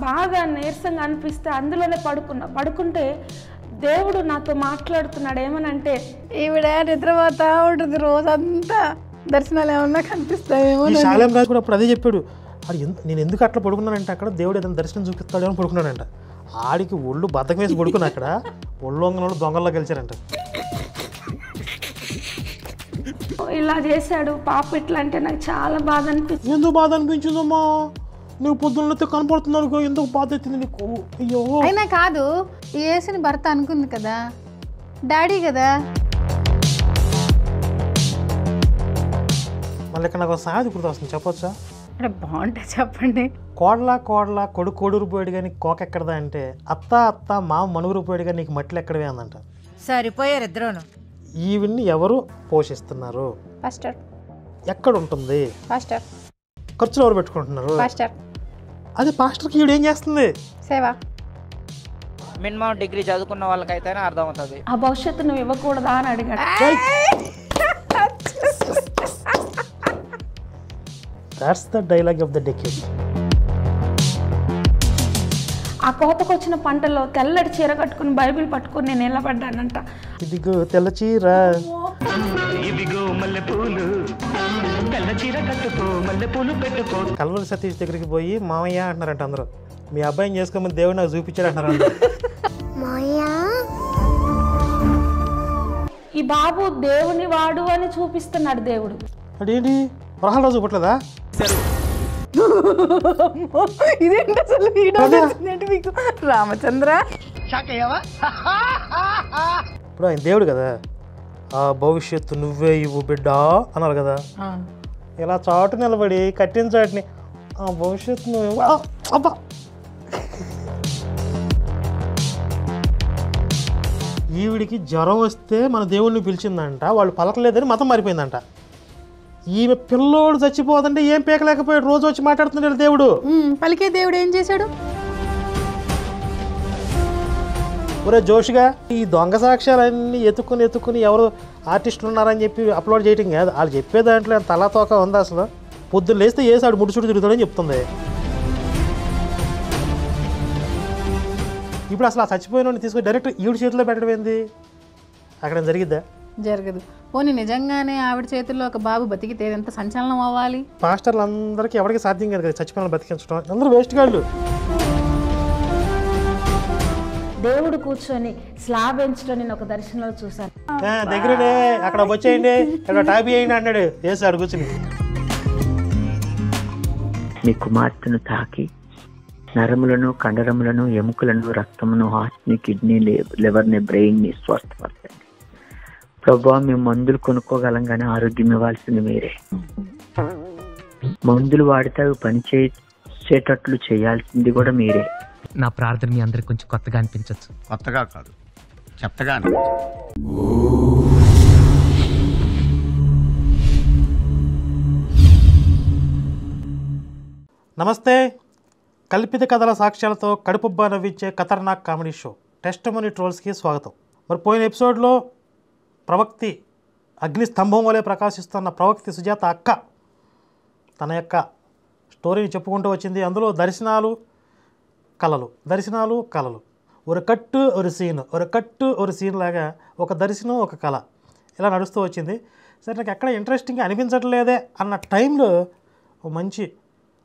బాగా నీరసంగా అనిపిస్తే అందులోనే పడుకుంటే దేవుడు నాతో మాట్లాడుతున్నాడు. ఏమనంటే, ఈవిడ నిద్రపోతా ఉంటుంది రోజంతా, దర్శనాలు ఏమన్నా కనిపిస్తాయేమో. శాలేం రాజు కూడా అప్పుడు అదే చెప్పాడు. నేను ఎందుకు అట్లా పడుకున్నానంటే అక్కడ దేవుడు ఏదైనా దర్శనం చూపిస్తాడు అని పడుకున్నాడంట. ఆడికి ఒళ్ళు బద్దకం వేసి పడుకున్నా అక్కడ ఒళ్ళు వంగనోళ్ళు దొంగల్లో గెలిచారంట. ఇలా చేశాడు పాప. ఇట్లా అంటే నాకు చాలా బాధ అనిపించింది. ఎందుకు బాధ అనిపించిందమ్మా? నువ్వు పొద్దున్నతో కనపడుతున్నావు, ఎందుకు బాధ అవుతుంది నీకు? అయ్యో, అయినా కాదు, ఈ యేసుని భర్త అనుకుంది కదా, డాడీ కదా. మళ్ళీ ఇక్కడ నాకు సాది గుర్తు వస్తుంది, చెప్పొచ్చా? అంటే బాగుంటుంది, చెప్పండి. కోడల కొడుకు కోడూరిపోయాడు కానీ కోక ఎక్కడదా అంటే, అత్త మామ మనుగురుపోయాడు కానీ నీకు మట్టిలు ఎక్కడవే అందంట. సరిపోయారు ఇద్దరును. ఈవిడ్ని ఎవరు పోషిస్తున్నారు? పాస్టర్. ఎక్కడ ఉంటుంది? పాస్టర్. ఖర్చులు ఎవరు పెట్టుకుంటున్నారు? పాస్టర్. అదే పాస్టర్కి ఈవిడ ఏం చేస్తుంది? సేవ. మినిమం డిగ్రీ చదువుకున్న వాళ్ళకైతేనే అర్థమవుతుంది. ఆ భవిష్యత్తు నువ్వు ఇవ్వకూడదా అని అడిగాడు. That's the dialogue of the decade. ఆ కోతకొచ్చిన పంటలో తెల్లటి చీర కట్టుకుని బైబిల్ పట్టుకుని నేను నిలబడ్డానంట. ఇదిగో తెల్ల చీర, ఇదిగో మల్లెపూలు, తెల్ల చీర కట్టుకో, మల్లెపూలు పెట్టుకో. కల్వరి సతీష్ దగ్గరికి పోయి మామయ్య అంటున్నారంట అందరూ. మీ అబ్బాయిని చేసుకోమని దేవుడు నాకు చూపించాడు అంటున్నారు. ఈ బాబు దేవుని వాడు అని చూపిస్తున్నాడు దేవుడు. అదేంటి వరహాల రోజు పుట్టలేదా? ఇదేంటి అసలు మీకు రామచంద్ర? ఇప్పుడు ఆయన దేవుడు కదా, ఆ భవిష్యత్తు నువ్వే ఇవ్వు బిడ్డా అన్నారు కదా. ఇలా చాటు నిలబడి కట్టిన చాటుని ఆ భవిష్యత్తు నువ్వు అబ్బా. ఈవిడికి జ్వరం వస్తే మన దేవుడిని పిలిచిందంట, వాళ్ళు పలకలేదని మతం మారిపోయిందంట. ఈమె పిల్లోడు చచ్చిపోదంటే ఏం పీకలేకపోయాడు, రోజు వచ్చి మాట్లాడుతున్నాడు దేవుడు. పలికే దేవుడు ఏం చేశాడు? ఒరే జోష్గా ఈ దొంగ సాక్ష్యాలన్నీ ఎత్తుకుని ఎవరు ఆర్టిస్టులు ఉన్నారని చెప్పి అప్లోడ్ చేయటం కాదు. వాళ్ళు చెప్పే దాంట్లో తలా తోక ఉందా అసలు? పొద్దున్న లేస్తే వేసాడు ముడిచుడు తిరుగుతాడని చెప్తుంది. ఇప్పుడు అసలు ఆ చచ్చిపోయిన తీసుకొని డైరెక్ట్ ఈవిడ చేతిలో పెట్టడం ఏంది? అక్కడ జరిగిద్దా? జరగదు. పోనీ నిజంగానే ఆవిడ చేతుల్లో ఒక బాబు బతికితే ఎంత సంచలనం అవ్వాలి. పాస్టర్లు అందరికీ ఎవరికి సాధ్యం కాదు కదా చచ్చిపోయిన బతికించడం. అందరూ వేస్ట్ గాళ్ళు. దేవుడు కూర్చొని స్లాబ్ ఎంచడం నేను ఒక దర్శనంలో చూశాను. దగ్గరనే అక్కడ వచ్చేయండి, ఇక్కడ టాపీ వేయండి అన్నాడు వేసాడు కూర్చుని. మీ కుమార్తెను తాకి నరములను, కండరములను, ఎముకలను, రక్తమును, హార్ట్ని, కిడ్నీ, లివర్ని, బ్రెయిన్ని స్వస్థపరచండి. ప్రభువా, మేము మందులు కొనుక్కోగలం కానీ ఆరోగ్యం ఇవ్వాల్సింది మీరే. మందులు వాడితే అవి పనిచేసేటట్లు చేయాల్సింది కూడా మీరే. నా ప్రార్థన మీ అందరికి కొంచెం కొత్తగా అనిపించవచ్చు. కొత్తగా కాదు, చెత్తగా అనిపించు. నమస్తే. కల్పిత కథల సాక్ష్యాలతో కడుపుబ్బా నవ్వించే ఖతర్నాక్ కామెడీ షో టెస్టిమనీ ట్రోల్స్కి స్వాగతం. మరి పోయిన ఎపిసోడ్లో ప్రవక్తి అగ్ని స్తంభం వలె ప్రకాశిస్తున్న ప్రవక్తి సుజాత అక్క తన యొక్క స్టోరీని చెప్పుకుంటూ వచ్చింది. అందులో దర్శనాలు కళలు, ఒక కట్టు ఒక సీన్ లాగా ఒక దర్శనం ఒక కళ ఇలా నడుస్తూ వచ్చింది. సరే, నాకు ఎక్కడ ఇంట్రెస్టింగ్గా అనిపించట్లేదే అన్న టైంలో ఒక మంచి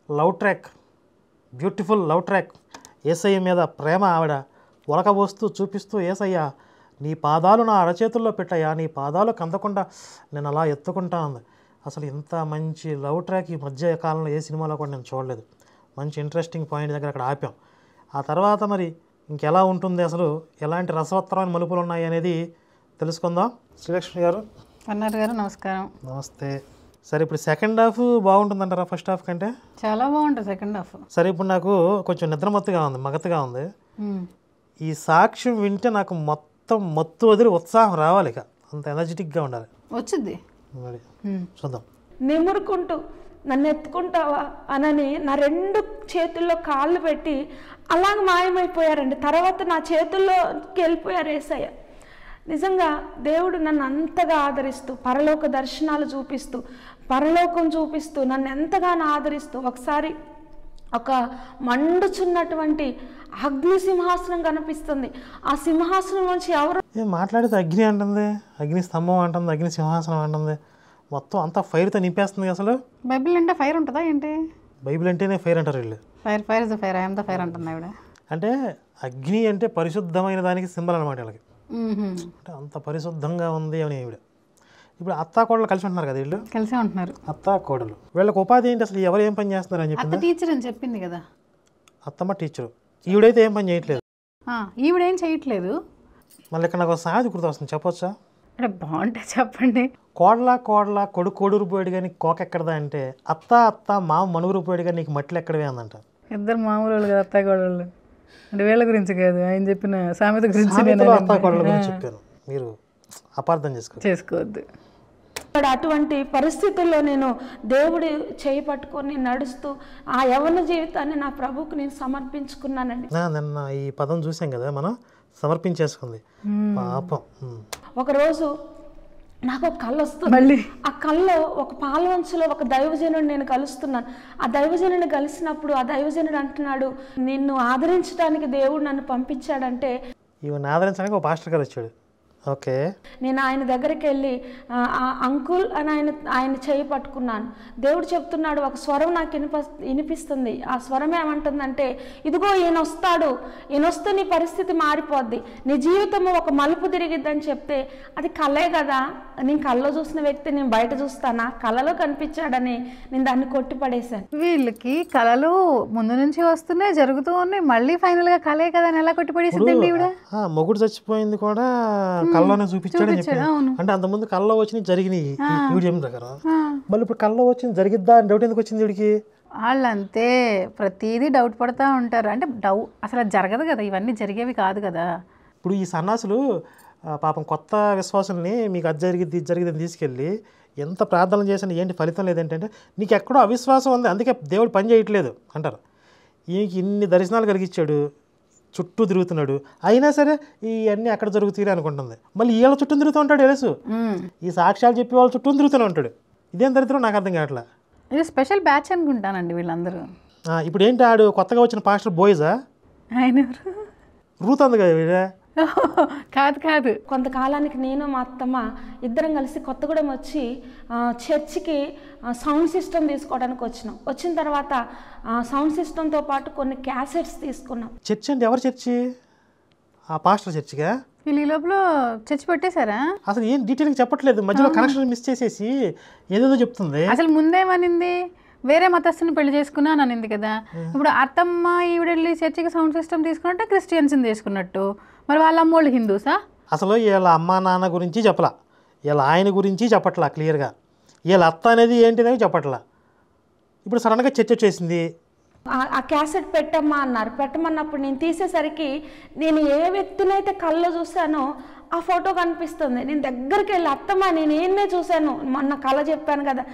love track, beautiful love track, Yesayya మీద ప్రేమ ఆవిడ ఉలకబోస్తూ చూపిస్తూ, యేసయ్య నీ పాదాలు నా అరచేతుల్లో పెట్టాయా, నీ పాదాలు కందకుండా నేను అలా ఎత్తుకుంటా ఉంది. అసలు ఇంత మంచి లవ్ ట్రాక్ ఈ మధ్య కాలంలో ఏ సినిమాలో కూడా నేను చూడలేదు. మంచి ఇంట్రెస్టింగ్ పాయింట్ దగ్గర అక్కడ ఆపాం. ఆ తర్వాత మరి ఇంకెలా ఉంటుంది, అసలు ఎలాంటి రసవత్తరమైన మలుపులు ఉన్నాయి అనేది తెలుసుకుందాం. శ్రీలక్ష్మి గారు, అన్నారు గారు, నమస్కారం. నమస్తే. సరే, ఇప్పుడు సెకండ్ హాఫ్ బాగుంటుందంటారా ఫస్ట్ హాఫ్ కంటే? చాలా బాగుంటుంది సెకండ్ హాఫ్. సరే, ఇప్పుడు నాకు కొంచెం నిద్రమత్తుగా ఉంది, మగతగా ఉంది. ఈ సాక్ష్యం వింటే నాకు మొత్తం మత్తు వదిలి ఉత్సాహం రావాలి, ఇక అంత ఎనర్జెటిక్గా ఉండాలి. వచ్చింది మరి చూద్దాం. నిమురుకుంటూ నన్ను ఎత్తుకుంటావా అనని నా 2 చేతుల్లో కాళ్ళు పెట్టి అలాగ మాయమైపోయారండి. తర్వాత నా చేతుల్లోకి వెళ్ళిపోయారు యేసయ్య. నిజంగా దేవుడు నన్ను అంతగా ఆదరిస్తూ, పరలోక దర్శనాలు చూపిస్తూ, పరలోకం చూపిస్తూ, నన్ను ఎంతగానో ఆదరిస్తూ, ఒకసారి ఒక మండుచున్నటువంటి అగ్ని సింహాసనం కనిపిస్తుంది. ఆ సింహాసనం నుంచి ఎవరు మాట్లాడితే అగ్ని అంటుంది, అగ్ని స్తంభం అంటుంది, అగ్ని సింహాసనం అంటుంది, మొత్తం అంతా ఫైర్తో నింపేస్తుంది. అసలు బైబిల్ అంటే ఫైర్ ఉంటుందా ఏంటి? బైబిల్ అంటేనే ఫైర్ అంటారు వీళ్ళు. Fire fire is the fire, I'm the fire అంటున్నా ఆవిడ. అంటే అగ్ని అంటే పరిశుద్ధమైన దానికి సింబల్ అనమాట వీళ్ళకి. అంటే అంత పరిశుద్ధంగా ఉంది అని ఈవిడ. ఇప్పుడు అత్తా కోడలు కలిసి ఉంటున్నారు కదా వీళ్ళు, కలిసే ఉంటున్నారు. అత్తా కోడలు. వీళ్ళకి ఉపాధి ఏంటి అసలు? ఎవరు ఏం పని చేస్తున్నారు అని అత్త చెప్పింది. టీచర్ అని చెప్పింది కదా. అత్తమ్మ టీచరు, ఈవిడైతే ఏం పని చేయట్లేదు. ఈవిడేం చేయట్లేదు. మళ్ళీ ఇక్కడ నాకు సామెత గుర్తు వస్తుంది, చెప్పొచ్చా? అంటే బాగుంటే చెప్పండి. కోడల కోడల కొడుకు కొడురు పోయాడు కానీ కోకెక్కడదా అంటే, అత్త అత్త మామ మనుగురు పోయాడు కానీ నీకు మట్టిలు ఎక్కడవే అందంట. ఇద్దరు మామూలు వాళ్ళు కదా అత్తాకోడళ్ళు. అంటే వీళ్ళ గురించి కాదు, ఆయన చెప్పిన సామెత గురించి అత్తా కోడల గురించి చెప్పాను, మీరు అపార్థం చేసుకోవద్దు. అటువంటి పరిస్థితుల్లో నేను దేవుడి చేయి పట్టుకొని నడుస్తూ ఆ యవ్వన జీవితాన్ని నా ప్రభువుకు నేను సమర్పించుకున్నానండి. నిన్న ఈ పదం చూసాం కదా మనం, సమర్పించేసుకుంది పాపం. ఒకరోజు నాకు ఒక కళ వస్తుంది. మళ్ళీ ఆ కళ్ళలో ఒక పాలవంచులో ఒక దైవజనుడు నేను కలుస్తున్నాను. ఆ దైవజనుడిని కలిసినప్పుడు ఆ దైవజనుడు అంటున్నాడు, నిన్ను ఆదరించడానికి దేవుడు నన్ను పంపించాడంటే. ఈవెన్ ఆదరించడానికి ఒక పాస్టర్ గారు వచ్చాడు. ఓకే, నేను ఆయన దగ్గరికి వెళ్ళి అంకుల్ అని ఆయన చేయి పట్టుకున్నాను. దేవుడు చెప్తున్నాడు, ఒక స్వరం నాకు వినిపిస్తుంది. ఆ స్వరం ఏమంటుందంటే, ఇదిగో ఈయన వస్తాడు, ఈయన వస్తే నీ పరిస్థితి మారిపోద్ది, నీ జీవితము ఒక మలుపు తిరిగిద్దని చెప్తే, అది కళే కదా, నేను కళ్ళలో చూసిన వ్యక్తి నేను బయట చూస్తానా, కళలో కనిపించాడని నేను దాన్ని కొట్టిపడేశాను. వీళ్ళకి కళలు ముందు నుంచి వస్తున్నాయి, జరుగుతూ ఉన్నాయి, మళ్ళీ ఫైనల్ గా కళే కదా అని ఎలా కొట్టిపడేసిందండి ఈవిడ? మొగుడు చచ్చిపోయింది కూడా కళ్ళలోనే చూపించాడని చెప్పాడు. అంటే అంతకుముందు కళ్ళలో వచ్చినాయి జరిగినాయి ఈవిడ చెప్పిన ప్రకారం. మళ్ళీ ఇప్పుడు కళ్ళలో వచ్చింది జరిగిద్దా అని డౌట్ ఎందుకు వచ్చింది వీడికి? వాళ్ళంతే ప్రతిదీ డౌట్ పడుతూ ఉంటారు. అంటే అసలు జరగదు కదా, ఇవన్నీ జరిగేవి కాదు కదా. ఇప్పుడు ఈ సన్నాసులు పాపం కొత్త విశ్వాసుల్ని మీకు అది జరిగిద్ది ఇది జరిగిద్దని తీసుకెళ్ళి ఎంత ప్రార్థనలు చేసినా ఏంటి ఫలితం లేదంటే, నీకు ఎక్కడో అవిశ్వాసం ఉంది అందుకే దేవుడు పని చేయట్లేదు అంటారు. ఈయనకి ఇన్ని దర్శనాలు కలిగించాడు, చుట్టూ తిరుగుతున్నాడు, అయినా సరే ఇవన్నీ అక్కడ జరుగుతాయి అనుకుంటుంది. మళ్ళీ వీళ్ళ చుట్టూ తిరుగుతూ ఉంటాడు తెలుసు, ఈ సాక్ష్యాలు చెప్పి వాళ్ళ చుట్టూ తిరుగుతూనే ఉంటాడు. ఇదేం దరిద్రం నాకు అర్థం కావట్లా. ఇది స్పెషల్ బ్యాచ్ అనుకుంటానండి వీళ్ళందరూ. ఇప్పుడు ఏంటి ఆడు కొత్తగా వచ్చిన పాస్టర్ బోయ్జా? ఆయన రూత్ ఉంది కదా వీడే? కాదు. కొంతకాలానికి నేను మా అత్తమ్మ ఇద్దరం కలిసి కొత్తగూడెం వచ్చి చర్చికి సౌండ్ సిస్టమ్ తీసుకోవడానికి వచ్చిన తర్వాత సౌండ్ సిస్టంతో పాటు కొన్ని క్యాసెట్స్ తీసుకున్నాం. చర్చ్ అంటే ఎవరు చర్చి? ఆ పాస్టర్ చర్చిగా? వీళ్ళు ఈ లోపల చర్చి పెట్టేశారా? అసలు ఏం డీటెయిల్గా చెప్పట్లేదు, మధ్యలో కనెక్షన్ మిస్ చేసేసి ఏదేదో చెప్తుంది. అసలు ముందేమనింది, వేరే మతస్థుని పెళ్లి చేసుకున్నాను అనింది కదా. ఇప్పుడు అత్తమ్మ ఈవిడెళ్ళి చర్చికి సౌండ్ సిస్టమ్ తీసుకున్నట్టు క్రిస్టియన్స్ని తీసుకున్నట్టు, మరి వాళ్ళ అమ్మోళ్ళు హిందూసా? అసలు వీళ్ళ అమ్మా నాన్న గురించి చెప్పలా, వీళ్ళ ఆయన గురించి చెప్పట్లా క్లియర్గా, వీళ్ళ అత్త అనేది ఏంటిదని చెప్పట్లా. ఇప్పుడు సడన్గా చర్చ వచ్చేసింది. ఆ క్యాసెట్ పెట్టమ్మా అన్నారు. పెట్టమన్నప్పుడు నేను తీసేసరికి నేను ఏ వ్యక్తినైతే కళ్ళలో చూశానో ఆ ఫోటో కనిపిస్తుంది. నేను దగ్గరికి వెళ్ళి, అత్తమ్మ నేను ఈయన్నే చూశాను, మొన్న కళ చెప్పాను కదా,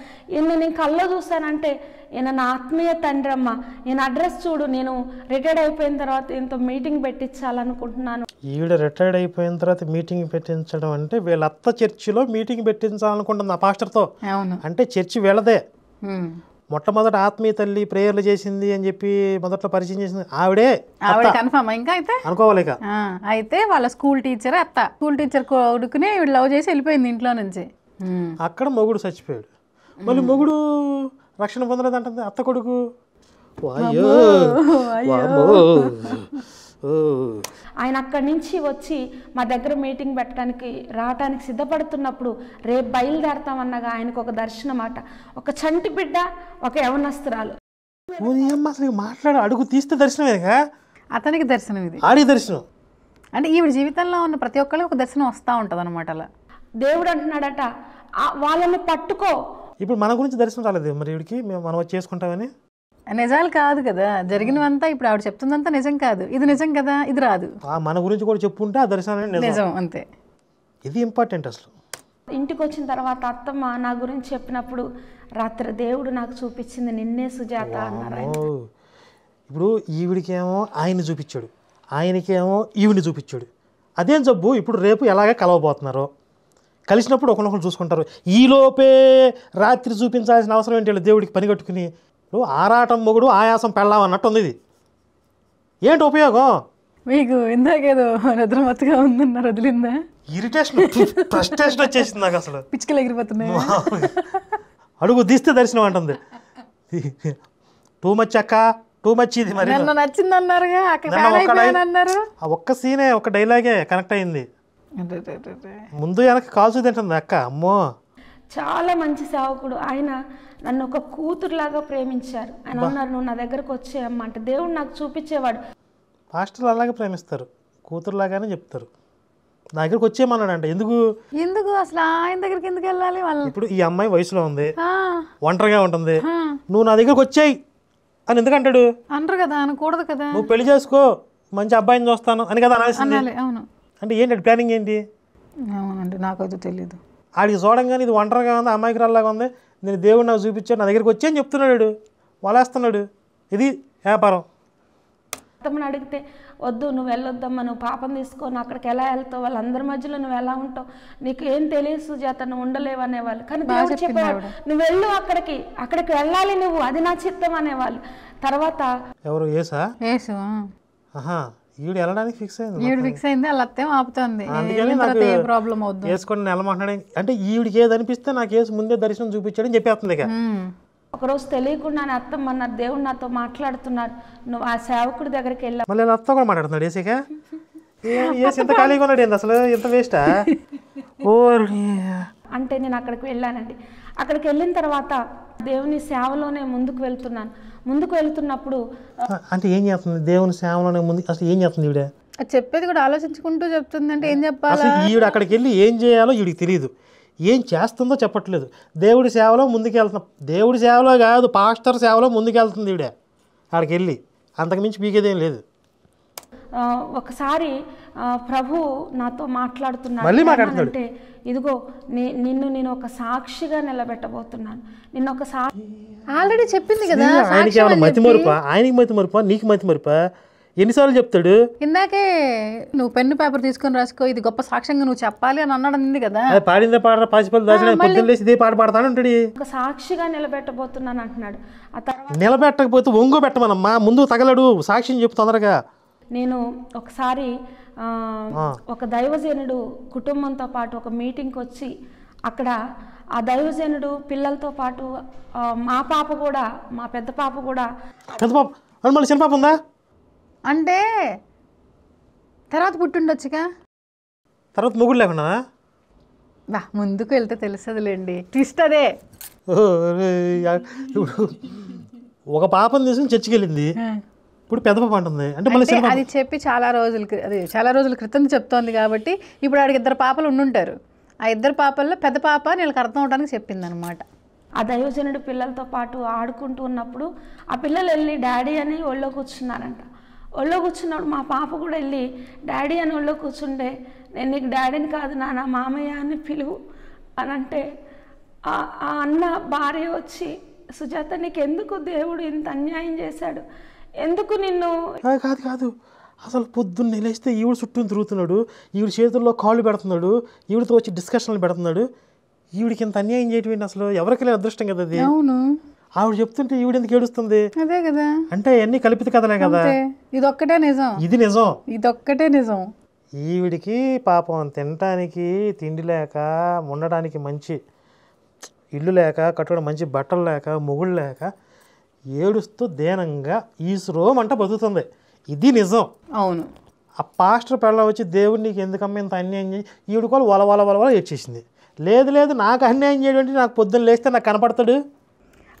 నేను కళ్ళలో చూశానంటే ఈయన నా ఆత్మీయ తండ్రి అమ్మ, ఈయన అడ్రస్ చూడు, నేను రిటైర్డ్ అయిపోయిన తర్వాత ఈయనతో మీటింగ్ పెట్టించాలనుకుంటున్నాను. ఈవిడ రిటైర్డ్ అయిపోయిన తర్వాత మీటింగ్ పెట్టించడం అంటే వీళ్ళ అత్త చర్చిలో మీటింగ్ పెట్టించాలనుకుంటుంది ఆ పాస్టర్తో. అంటే చర్చి వీళ్ళదే. మొట్టమొదట ఆత్మీయ తల్లి ప్రేయర్లు చేసింది అని చెప్పి మొదట్లో పరిచయం చేసింది ఆవిడే. కన్ఫర్మ్ ఇంకా అయితే అనుకోవాలిక. అయితే వాళ్ళ స్కూల్ టీచర్ అత్త, స్కూల్ టీచర్ కొడుకునే లవ్ చేసి వెళ్ళిపోయింది ఇంట్లో నుంచి. అక్కడ మొగుడు చచ్చిపోయాడు, మళ్ళీ మొగుడు రక్షణ పొందలేదు అంటుంది అత్త కొడుకు. ఆయన అక్కడి నుంచి వచ్చి మా దగ్గర మీటింగ్ పెట్టడానికి రావడానికి సిద్ధపడుతున్నప్పుడు రేపు బయలుదేరతామన్నగా ఆయనకు ఒక దర్శనం మాట, ఒక చంటి బిడ్డ, ఒక యవనస్తురాలు. అసలు మాట్లాడు అడుగు తీస్తే దర్శనమేగా అతనికి దర్శనం, ఇది ఆడి దర్శనం. అంటే ఈవిడ జీవితంలో ఉన్న ప్రతి ఒక్కరికి ఒక దర్శనం వస్తూ ఉంటుంది అనమాట. అలా దేవుడు అంటున్నాడట, వాళ్ళని పట్టుకో. ఇప్పుడు మన గురించి దర్శనం రాలేదు మరి వీడికి, మనం వచ్చి చేసుకుంటామని. నిజాలు కాదు కదా జరిగినవంతా, ఇప్పుడు ఆవిడ చెప్తుందంతా నిజం కాదు, ఇది నిజం కదా, ఇది రాదు. మన గురించి కూడా చెప్పుకుంటే ఆ దర్శనం నిజం అంతే. ఇది ఇంపార్టెంట్. అసలు ఇంటికి వచ్చిన తర్వాత అత్తమ్మ నా గురించి చెప్పినప్పుడు, రాత్రి దేవుడు నాకు చూపించింది నిన్నే సుజాత అన్నారు. ఇప్పుడు ఈవిడికేమో ఆయన్ని చూపించాడు, ఆయనకేమో ఈవిని చూపించాడు. అదేం జబ్బు. ఇప్పుడు రేపు ఎలాగే కలవబోతున్నారో, కలిసినప్పుడు ఒకరినొకరు చూసుకుంటారు. ఈలోపే రాత్రి చూపించాల్సిన అవసరం ఏంటి? దేవుడికి పని కట్టుకుని ఇప్పుడు ఆరాటం మొగుడు ఆయాసం పెళ్ళాం అన్నట్టు ఉంది ఇది. ఏంటి ఉపయోగం? మీకు ఇందాకేదో నిద్రమత్తుగా ఉందన్నారు, వదిలిందా? ఇరిటేషన్, ఫ్రస్ట్రేషన్ వచ్చేసింది నాకు అసలు. పిచ్చుకలు ఎగిరిపోతున్నాయి. అడుగు తీస్తే దర్శనం అంటుంది. టూ మచ్ అక్క, టూ మచ్ ఇది. మరి నిన్న నచ్చింది అన్నారుగా, అన్నారు. ఆ ఒక్క సీనే, ఒక డైలాగే కనెక్ట్ అయింది. ముందు వెనక కాల్సు తింటుంది అక్క. అమ్మో, చాలా మంచి సేవకుడు ఆయన. నన్ను ఒక కూతురులాగా ప్రేమించారు. ఆయన అన్నారు, నువ్వు నా దగ్గరకు వచ్చేయమ్మ అంటే దేవుడు నాకు చూపించేవాడు. పాస్టర్లు అలాగే ప్రేమిస్తారు, కూతురులాగానే చెప్తారు. నా దగ్గరకు వచ్చేయమన్నాడు. ఎందుకు అసలు ఆయన దగ్గరికి ఎందుకు వెళ్ళాలి వాళ్ళు? ఇప్పుడు ఈ అమ్మాయి వయసులో ఉంది, ఒంటరిగా ఉంటుంది, నువ్వు నా దగ్గరకు వచ్చేయి అని ఎందుకంటాడు? అనరు కదా, అనకూడదు కదా. నువ్వు పెళ్లి చేసుకో, మంచి అబ్బాయిని చూస్తాను అని కదా అనాల్సింది. అవును. అంటే ఏంటి ప్లానింగ్ ఏంటి? అవునండి, నాకైతే తెలియదు. ఆడికి చూడంగానే ఇది ఒంటరిగా ఉంది, అమ్మాయికి రాలాగా ఉంది, నేను దేవుడు నాకు చూపించాను, నా దగ్గరికి వచ్చి అని చెప్తున్నాడు, వలేస్తున్నాడు. ఇది వ్యాపారం. అత్తమ్మని అడిగితే వద్దు, నువ్వు వెళ్ళొద్దమ్మా, నువ్వు పాపం తీసుకొని అక్కడికి ఎలా వెళ్తావు, వాళ్ళందరి మధ్యలో నువ్వు ఎలా ఉంటావు, నీకు ఏం తెలియదు సుజాత, నువ్వు ఉండలేవు అనేవాళ్ళు. కానీ దేవుడు చెప్పేవాడు, నువ్వు వెళ్ళు, అక్కడికి వెళ్ళాలి నువ్వు, అది నా చిత్తం అనేవాళ్ళు. తర్వాత ఎవరు? ఏసా? ఏసు. ఈవిడ వెళ్ళడానికి ఫిక్స్ అయింది, వాళ్ళ అత్తేం ఆపుతుంది. ప్రాబ్లం అవుతుంది వేసుకొని నెలమంటున్నాడు. అంటే ఈవిడికి ఏది అనిపిస్తే నాకు ఏసు ముందే దర్శనం చూపించాడని చెప్పేస్తుంది. ఇక ఒకరోజు తెలియకుండానే అత్తమ్మ అన్నారు, దేవుడు నాతో మాట్లాడుతున్నాడు, నువ్వు ఆ సేవకుడి దగ్గరికి వెళ్ళావు. మళ్ళీ అత్త కూడా మాట్లాడుతున్నాడు. ఏసీక ఏసి ఇంత ఖాళీగా ఉన్నాడు ఏంది అసలు, ఇంత వేస్టా? అంటే నేను అక్కడికి వెళ్ళానండి. అక్కడికి వెళ్ళిన తర్వాత దేవుని సేవలోనే ముందుకు వెళ్తున్నాను. ముందుకు వెళ్తున్నప్పుడు అంటే ఏం చేస్తుంది దేవుని సేవలోనే ముందు? అసలు ఏం చేస్తుంది ఈవిడ? చెప్పేది కూడా ఆలోచించుకుంటూ చెప్తుంది. అంటే ఏం చెప్పాలి? ఈవిడ అక్కడికి వెళ్ళి ఏం చేయాలో ఈవిడికి తెలియదు, ఏం చేస్తుందో చెప్పట్లేదు. దేవుడి సేవలో ముందుకెళ్తున్నాం, దేవుడి సేవలో కాదు పాస్టర్ సేవలో ముందుకెళ్తుంది ఈవిడ. అక్కడికి వెళ్ళి అంతకుమించి పీకేదేం లేదు. ఒకసారి ప్రభు నాతో మాట్లాడుతున్నాడు. అంటే ఇదిగో నిన్ను నేను ఒక సాక్షిగా నిలబెట్టబోతున్నాను, నిన్ను ఒక ఆల్రెడీ చెప్పింది కదా. ఆయనకి ఏమైనా మతి మరుపా? ఆయనకి మతి మరుపా, నీకు మతి మరుపా? ఎన్నిసార్లు చెప్తాడు? ఇందాకే నువ్వు పెన్ను పేపర్ తీసుకొని రాసుకో, ఇది గొప్ప సాక్ష్యంగా నువ్వు చెప్పాలి అని అన్నాడు కదా. పాడిందే పాడరా, పాసిపల్లి దాచిన పొద్దున్న లేసి ఇదే పాట పాడతాను అంటాడు. ఒక సాక్షిగా నిలబెట్టబోతున్నాను అంటున్నాడు. ఆ తర్వాత నిలబెట్టకపోతే ఒంగో పెట్టమనమ్మా, ముందు తగలడు, సాక్ష్యం చెప్పు తొందరగా. నేను ఒకసారి ఒక దైవజనుడు కుటుంబంతో పాటు ఒక మీటింగ్కి వచ్చి అక్కడ ఆ దైవజనుడు పిల్లలతో పాటు మా పాప కూడా, మా పెద్ద పాప కూడా. పెద్ద పాప మళ్ళీ చిన్న పాప ఉందా? అంటే తర్వాత పుట్టిండొచ్చుగా. తర్వాత మొగుడు లేకుండా ముందుకు వెళ్తే తెలుస్తుందిలేండి, ట్విస్ట్ అదే. ఒక పాపను తీసుకుని చర్చికి వెళ్ళింది, ఇప్పుడు పెద్ద పాప అంటుంది. అంటే మళ్ళీ అది చెప్పి చాలా రోజుల క్రితం చెప్తోంది కాబట్టి ఇప్పుడు ఆడికి 2 పాపలు ఉండుంటారు. ఆ 2 పాపల్లో పెద్ద పాప వీళ్ళకి అర్థం అవడానికి చెప్పింది అనమాట. ఆ దైవజనుడు పిల్లలతో పాటు ఆడుకుంటూ ఉన్నప్పుడు ఆ పిల్లలు వెళ్ళి డాడీ అని ఒళ్ళో కూర్చున్నారంట. ఒళ్ళో కూర్చున్నప్పుడు మా పాప కూడా వెళ్ళి డాడీ అని ఒళ్ళో కూర్చుంటే, నేను నీకు డాడీని కాదు నాన్న మామయ్య అని పిలువు అని అంటే, ఆ అన్న భార్య వచ్చి, సుజాత నీకు ఎందుకు దేవుడు ఇంత అన్యాయం చేశాడు, ఎందుకు నిన్ను? కాదు అసలు పొద్దున్న లేస్తే ఈవిడ చుట్టూ తిరుగుతున్నాడు, ఈవిడ చేతుల్లో కాళ్ళు పెడుతున్నాడు, ఈవిడతో వచ్చి డిస్కషన్లు పెడుతున్నాడు. ఈవిడికి ఇంత అన్యాయం చేయటం అసలు ఎవరికి లేని అదృష్టం కదా అది. అవును, ఆవిడ చెప్తుంటే ఈవిడ ఎందుకు ఏడుస్తుంది? అదే కదా, అంటే అన్ని కల్పిత కథలే కదా. ఇదొక్కటే నిజం, ఇదొక్కటే నిజం. ఈవిడికి పాపం తినటానికి తిండి లేక, ఉండడానికి మంచి ఇల్లు లేక, కట్టుకోవడం మంచి బట్టలు లేక, మొగుళ్ళు లేక ఏడుస్తూ దేనంగా ఈశ్రోమంట బతుకుతుంది. ఇది నిజం. అవును. ఆ పాస్టర్ పెళ్ళ వచ్చి దేవుడు నీకు ఎందుకమ్మా ఇంత అన్యాయం చేయి, ఈవిడ కూడా వల ఏడ్చేసింది. లేదు నాకు అన్యాయం చేయడం, నాకు పొద్దున్న లేస్తే నాకు కనపడతాడు.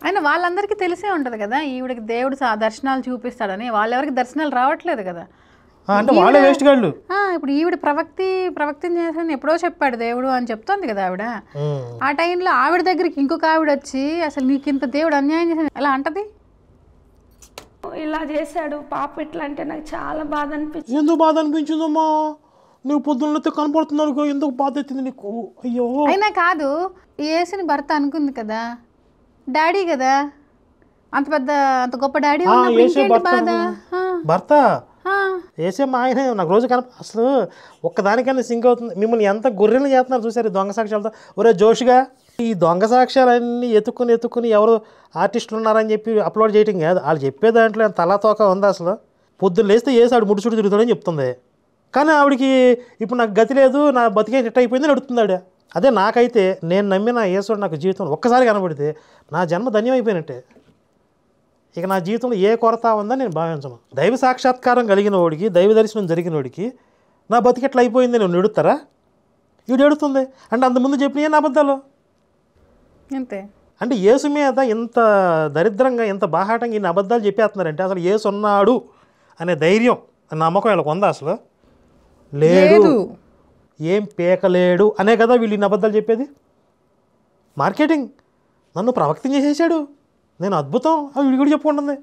అయినా వాళ్ళందరికీ తెలిసే ఉంటుంది కదా ఈవిడికి దేవుడు దర్శనాలు చూపిస్తాడని. వాళ్ళెవరికి దర్శనాలు రావట్లేదు కదా, అంటే వాళ్ళే వేస్ట్ గాళ్ళు. ఇప్పుడు ఈవిడ ప్రవక్తిని చేశాను ఎప్పుడో చెప్పాడు దేవుడు అని చెప్తోంది కదా ఆవిడ. ఆ టైంలో ఆవిడ దగ్గరికి ఇంకొక ఆవిడ వచ్చి అసలు నీకు ఇంత దేవుడు అన్యాయం చేశాను ఎలా అంటది? ఇలా చేశాడు పాప ఇట్లా అంటే నాకు చాలా బాధ అనిపించింది. ఎందుకు బాధ అనిపించిందమ్మా? నువ్వు పొద్దున్నతో కనపడుతున్నావు, ఎందుకు బాధ అవుతుంది నీకు? అయ్యో. అయినా కాదు, యేసుని భర్త అనుకుంది కదా, డాడీ కదా, అంత గొప్ప డాడీ. భర్త వేసే మా ఆయనే నాకు రోజు అసలు ఒక్కదానికన్నా సింక్ అవుతుంది. మిమ్మల్ని ఎంత గొర్రెలు చేస్తున్నారు చూసారు దొంగ సాక్ష్యాలతో. ఒరే జోష్గా ఈ దొంగ సాక్ష్యాలన్నీ ఎత్తుకుని ఎవరు ఆర్టిస్టులు ఉన్నారని చెప్పి అప్లోడ్ చేయటం కాదు, వాళ్ళు చెప్పే దాంట్లో తలాతోక ఉంది. అసలు పొద్దున్న లేస్తే వేసాడు ముడుచుడు తిరుగుతాడని చెప్తుంది. కానీ ఆవిడికి ఇప్పుడు నాకు గతి లేదు, నా బతికే సెట్ అయిపోయిందని అడుగుతున్నాడు. అదే నాకైతే నేను నమ్మిన యేసుడు నాకు జీవితంలో ఒక్కసారి కనబడితే నా జన్మ ధన్యమైపోయినట్టే. ఇక నా జీవితంలో ఏ కొరత ఉందని నేను భావించను. దైవ సాక్షాత్కారం కలిగిన వాడికి, దైవ దర్శనం జరిగిన వాడికి నా బతికెట్లా అయిపోయింది నేను ఎడుతారా? వీడు ఎడుతుంది అంటే అంతకుముందు చెప్పిన నా అబద్ధాలు అంతే. అంటే యేసు మీద ఇంత దరిద్రంగా ఇంత బాహాటంగా ఇన్ని అబద్ధాలు చెప్పేస్తున్నారంటే అసలు యేసు ఉన్నాడు అనే ధైర్యం నమ్మకం వీళ్ళకి ఉందా? అసలు లేదు, ఏం పేకలేడు అనే కదా వీళ్ళు ఇన్ని అబద్ధాలు చెప్పేది. మార్కెటింగ్ నన్ను ప్రవక్తం చేసేసాడు, నేను అద్భుతం వీడు కూడా చెప్పుకుంటుంది.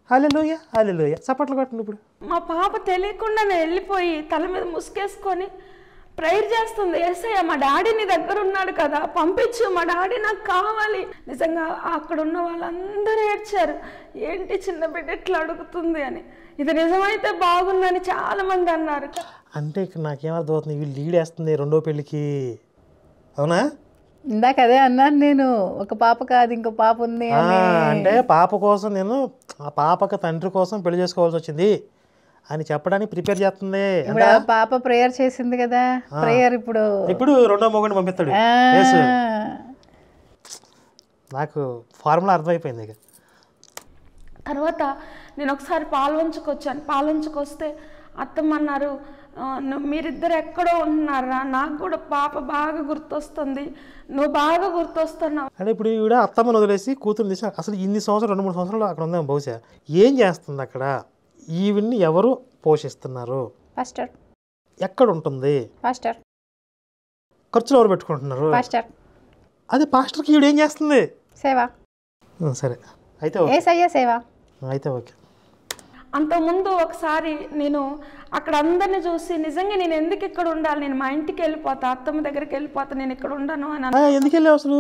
హల్లెలూయా హల్లెలూయా చప్పట్లు కొట్టండి. ఇప్పుడు మా పాప తెలియకుండానే వెళ్ళిపోయి తల మీద ముసుకేసుకొని ప్రేయర్ చేస్తుంది. యేసయ్య మా డాడీ నీ దగ్గర ఉన్నాడు కదా, పంపించు, మా డాడీ నాకు కావాలి. నిజంగా అక్కడ ఉన్న వాళ్ళందరూ ఏడ్చారు, ఏంటి చిన్న బిడ్డ ఎట్లా అడుగుతుంది అని. ఇది నిజమైతే బాగుందని చాలా మంది అన్నారు. అంటే ఇక్కడ నాకేమర్థం అవుతుంది, వీళ్ళు లీడ్ వేస్తుంది రెండో పెళ్ళికి. అవునా? ఇందాక అదే అన్నాను నేను, ఒక పాప కాదు ఇంకో పాప ఉంది అంటే పాప కోసం నేను ఆ పాపకు తండ్రి కోసం పెళ్లి చేసుకోవాల్సి వచ్చింది అని చెప్పడానికి ప్రిపేర్ చేస్తుంది. ఇప్పుడు ఆ పాప ప్రేయర్ చేసింది కదా, ప్రేయర్ ఇప్పుడు రెండో మొగుడిని పంపిస్తాడు. నాకు ఫార్ములా అర్థమైపోయింది. ఇక తర్వాత నేను ఒకసారి పాల్వంచుకొచ్చాను. పాల్వంచుకొస్తే అత్తమ్మన్నారు, మీరిద్దరు ఎక్కడో ఉంటున్నారా, నాకు కూడా పాప బాగా గుర్తొస్తుంది, నువ్వు బాగా గుర్తొస్తున్నావు అంటే ఇప్పుడు ఈవిడ అత్తమ్మను వదిలేసి కూతురు తీసి అసలు ఇన్ని సంవత్సరాలు 2-3 సంవత్సరాలు అక్కడ ఉందాం బహుశా. ఏం చేస్తుంది అక్కడ? ఈవిడ్ని ఎవరు పోషిస్తున్నారు? పాస్టర్. ఎక్కడ ఉంటుంది? పాస్టర్. ఖర్చులు ఎవరు పెట్టుకుంటున్నారు? పాస్టర్. అదే పాస్టర్కి ఈవిడ ఏం చేస్తుంది? సేవ. సరే అయితే యేసయ్య సేవ. అయితే ఓకే. అంతకుముందు ఒకసారి నేను అక్కడ అందరిని చూసి నిజంగా నేను ఎందుకు ఇక్కడ ఉండాలి, నేను మా ఇంటికి వెళ్ళిపోతా, అత్తమ్మ దగ్గరికి వెళ్ళిపోతా, నేను ఇక్కడ ఉండను అని. ఎందుకు వెళ్ళావు అసలు?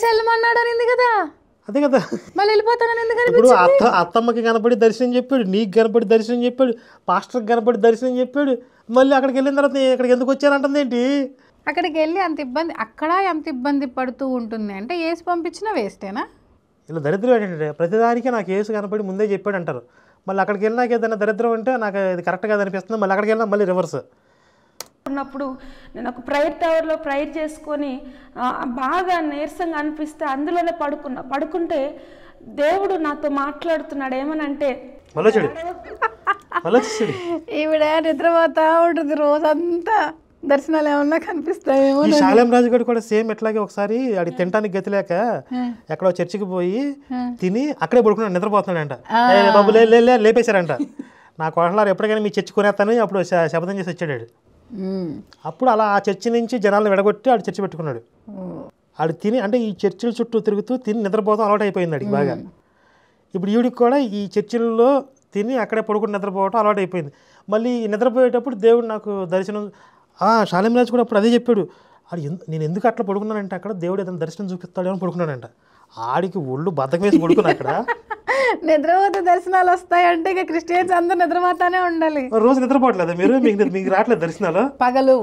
వెళ్ళమన్నాడు అనింది కదా. అదే కదా, మళ్ళీ వెళ్ళిపోతానని ఎందుకని? ఇప్పుడు అత్తమ్మకి కనపడి దర్శనం చెప్పాడు, నీకు కనపడి దర్శనం చెప్పాడు, పాస్టర్కి కనపడి దర్శనం చెప్పాడు, మళ్ళీ అక్కడికి వెళ్ళిన తర్వాత ఇక్కడికి ఎందుకు వచ్చారంటుంది ఏంటి? అక్కడికి వెళ్ళి అక్కడ ఎంత ఇబ్బంది పడుతూ ఉంటుంది అంటే యేసు పంపించినా వేస్టేనా? ఇలా దరిద్రం ఏంటంటే ప్రతిదానికి నాకు యేసు కనపడి ముందే చెప్పాడు అంటారు. మళ్ళీ అక్కడికి వెళ్ళినాక ఏదైనా దరిద్రం అంటే నాకు ఇది కరెక్ట్ కాదు అనిపిస్తుంది, మళ్ళీ అక్కడికి వెళ్ళినా మళ్ళీ రివర్స్. ఉన్నప్పుడు నేను ఒక ప్రేయర్ టవర్లో ప్రేయర్ చేసుకొని బాగా నీరసంగా అనిపిస్తే అందులోనే పడుకుంటే దేవుడు నాతో మాట్లాడుతున్నాడు. ఏమనంటే ఈవిడ నిద్రపోతా ఉంటుంది రోజంతా, దర్శనాలు ఏమన్నా కనిపిస్తాయేమో. ఈ శాలెం రాజు గారు కూడా సేమ్ ఎట్లాగే ఒకసారి ఆడికి తినడానికి గతి లేక ఎక్కడో చర్చికి పోయి తిని అక్కడే పడుకున్నాడు, నిద్రపోతున్నాడంట. బాబు లేపేశారంట. నా కోటలారు ఎప్పటికైనా మీ చర్చి కొనేస్తాను అప్పుడు శపథం చేసి వచ్చాడు. అప్పుడు అలా ఆ చర్చి నుంచి జనాలను విడగొట్టి ఆడు చర్చి పెట్టుకున్నాడు. ఆడు తిని అంటే ఈ చర్చిల చుట్టూ తిరుగుతూ తిని నిద్రపోతాం అలవాటు అయిపోయింది ఆడికి బాగా. ఇప్పుడు ఈవిడికి కూడా ఈ చర్చిల్లో తిని అక్కడే పడుకుని నిద్రపోవటం అలవాటు అయిపోయింది. మళ్ళీ నిద్రపోయేటప్పుడు దేవుడు నాకు దర్శనం శాలెం రాజు కూడా అప్పుడు అదే చెప్పాడు. ఆడు నేను ఎందుకు అట్లా పడుకున్నానంటే అక్కడ దేవుడు ఏదైనా దర్శనం చూపిస్తాడు అని పడుకున్నాడంట. ఆడికి ఒళ్ళు బద్దకం వేసి పడుకున్నా అక్కడ. నిద్రపోతే దర్శనాలు వస్తాయంటే ఇక క్రిస్టియన్స్ అందరూ నిద్రపోతానే ఉండాలి. రోజు నిద్రపోవట్లేదు మీరు? మీకు రావట్లేదు దర్శనాలు? పగలు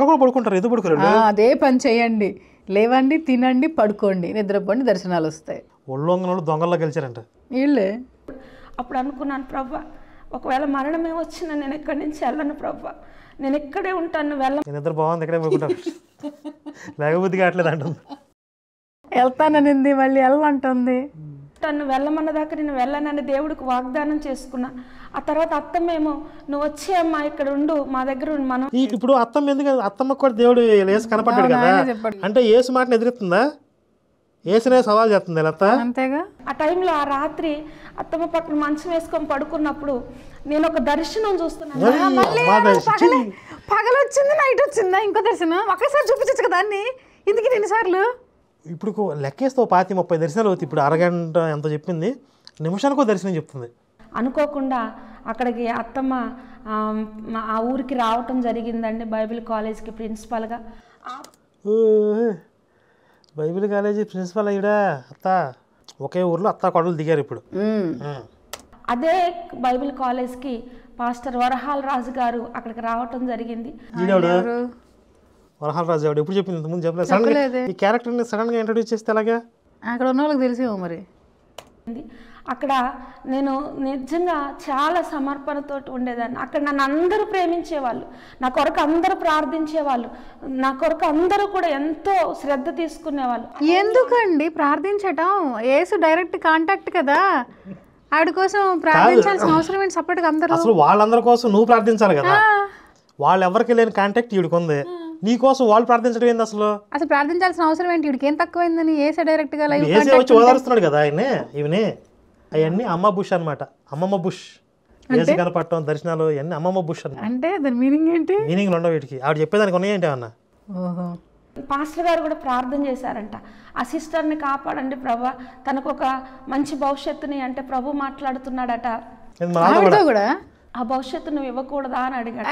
కూడా పడుకుంటారు, ఎందుకు పడుకోరు? అదే పని చేయండి, లేవండి, తినండి, పడుకోండి, నిద్రపోండి, దర్శనాలు వస్తాయి. ఒళ్ళొంగనోళ్ళు దొంగల్లో గెలిచారంట వీళ్ళే. అప్పుడు అనుకున్నాను, ప్రభా ఒకవేళ మరణమే వచ్చినా నేను ఇక్కడి నుంచి వెళ్ళను ప్రభా, నేను ఇక్కడే ఉంటాను, నిద్ర బాగుంది ఇక్కడే పడుకుంటాను లేకపోతే కావట్లేదు అంటుంది. వెళ్తాననింది మళ్ళీ వెళ్ళమంటుంది. తను వెళ్ళమన్న దాకా నేను వెళ్ళనని దేవుడికి వాగ్దానం చేసుకున్నా. ఆ తర్వాత అత్తమ్మేమో నువ్వు వచ్చే అమ్మా ఇక్కడ ఉండు, మా దగ్గర మనం. ఇప్పుడు అత్తమ్మ ఎందుకు? అత్తమ్మకు కూడా దేవుడు యేసు కనపడ్డాడు కదా, అంటే యేసు మాటను ఎదురుతుందా? యేసునే సవాల్ చేస్తుంది లత. అంతేగా. ఆ టైంలో ఆ రాత్రి అత్తమ్మ పక్కన మంచం వేసుకొని పడుకున్నప్పుడు నేను ఒక దర్శనం చూస్తున్నాను. పగలు వచ్చింది, నైట్ వచ్చిందా ఇంకో దర్శనం? ఒకేసారి చూపించచ్చు కదా అన్ని, ఇందుకు ఎన్నిసార్లు? ఇప్పుడు లెక్కేస్తే 25-30 దర్శనాలు అవుతాయి. ఇప్పుడు అరగంట ఎంత చెప్పింది, నిమిషానికి దర్శనం చెప్తుంది. అనుకోకుండా అక్కడికి అత్తమ్మ ఆ ఊరికి రావటం జరిగిందండి, బైబిల్ కాలేజ్కి ప్రిన్సిపాల్గా. బైబిల్ కాలేజీ ప్రిన్సిపల్ అయ్యాడా అత్త? ఒకే ఊర్లో అత్త కొడలు దిగారు ఇప్పుడు. అదే బైబిల్ కాలేజ్కి పాస్టర్ వరహాల రాజు గారు అక్కడికి రావటం జరిగింది. ఈడెవడు వరహాల రాజు ఎవడు ఎప్పుడు చెప్పింది ఇంతకుముందు చెప్పలేదు. సడన్గా ఈ క్యారెక్టర్ని సడన్గా ఇంట్రడ్యూస్ చేస్తే ఎలాగా? అక్కడ ఉన్న వాళ్ళకి తెలిసేమో మరి. అక్కడ నేను నిజంగా చాలా సమర్పణతో ఉండేదాన్ని. అక్కడ నన్ను అందరూ ప్రేమించేవాళ్ళు, నా కొరకు అందరూ ప్రార్థించేవాళ్ళు, నా కొరకు అందరూ కూడా ఎంతో శ్రద్ధ తీసుకునేవాళ్ళు. ఎందుకండి ప్రార్థించటం? యేసు డైరెక్ట్ కాంటాక్ట్ కదా, ఆవిడ కోసం ప్రార్థించాల్సిన అవసరం ఏంటి సపరేట్గా అందరూ? అసలు వాళ్ళందరి కోసం నువ్వు ప్రార్థించాలి కదా, వాళ్ళు ఎవరికి లేని కాంటాక్ట్ ఈవిడికి ఉంది, నీ కోసం వాళ్ళు ప్రార్థించడం ఏంది అసలు? అసలు ప్రార్థించాల్సిన అవసరం ఏంటి? వీడికి ఏం తక్కువైందని ఏసే డైరెక్ట్ గా లైవ్ ఏసే వచ్చి ఓదారుస్తున్నాడు కదా ఆయన్ని. ఇవన్నీ అవన్నీ అమ్మ బుష్ అనమాట, అమ్మమ్మ బుష్. ఏసీ కనపడటం దర్శనాలు ఇవన్నీ అమ్మమ్మ బుష్ అనమాట. అంటే దాని మీనింగ్ ఏంటి? మీనింగ్లు ఉండవు వీటికి, ఆవిడ చెప్పేదానికి ఉన్నాయేంటి అన్న. ఓహో. పాస్టర్ గారు కూడా ప్రార్థన చేశారంట, ఆ సిస్టర్ని కాపాడండి ప్రభా, తనకు ఒక మంచి భవిష్యత్తుని అంటే ప్రభు మాట్లాడుతున్నాడట, కూడా ఆ భవిష్యత్తు నువ్వు ఇవ్వకూడదా అని అడిగాడు.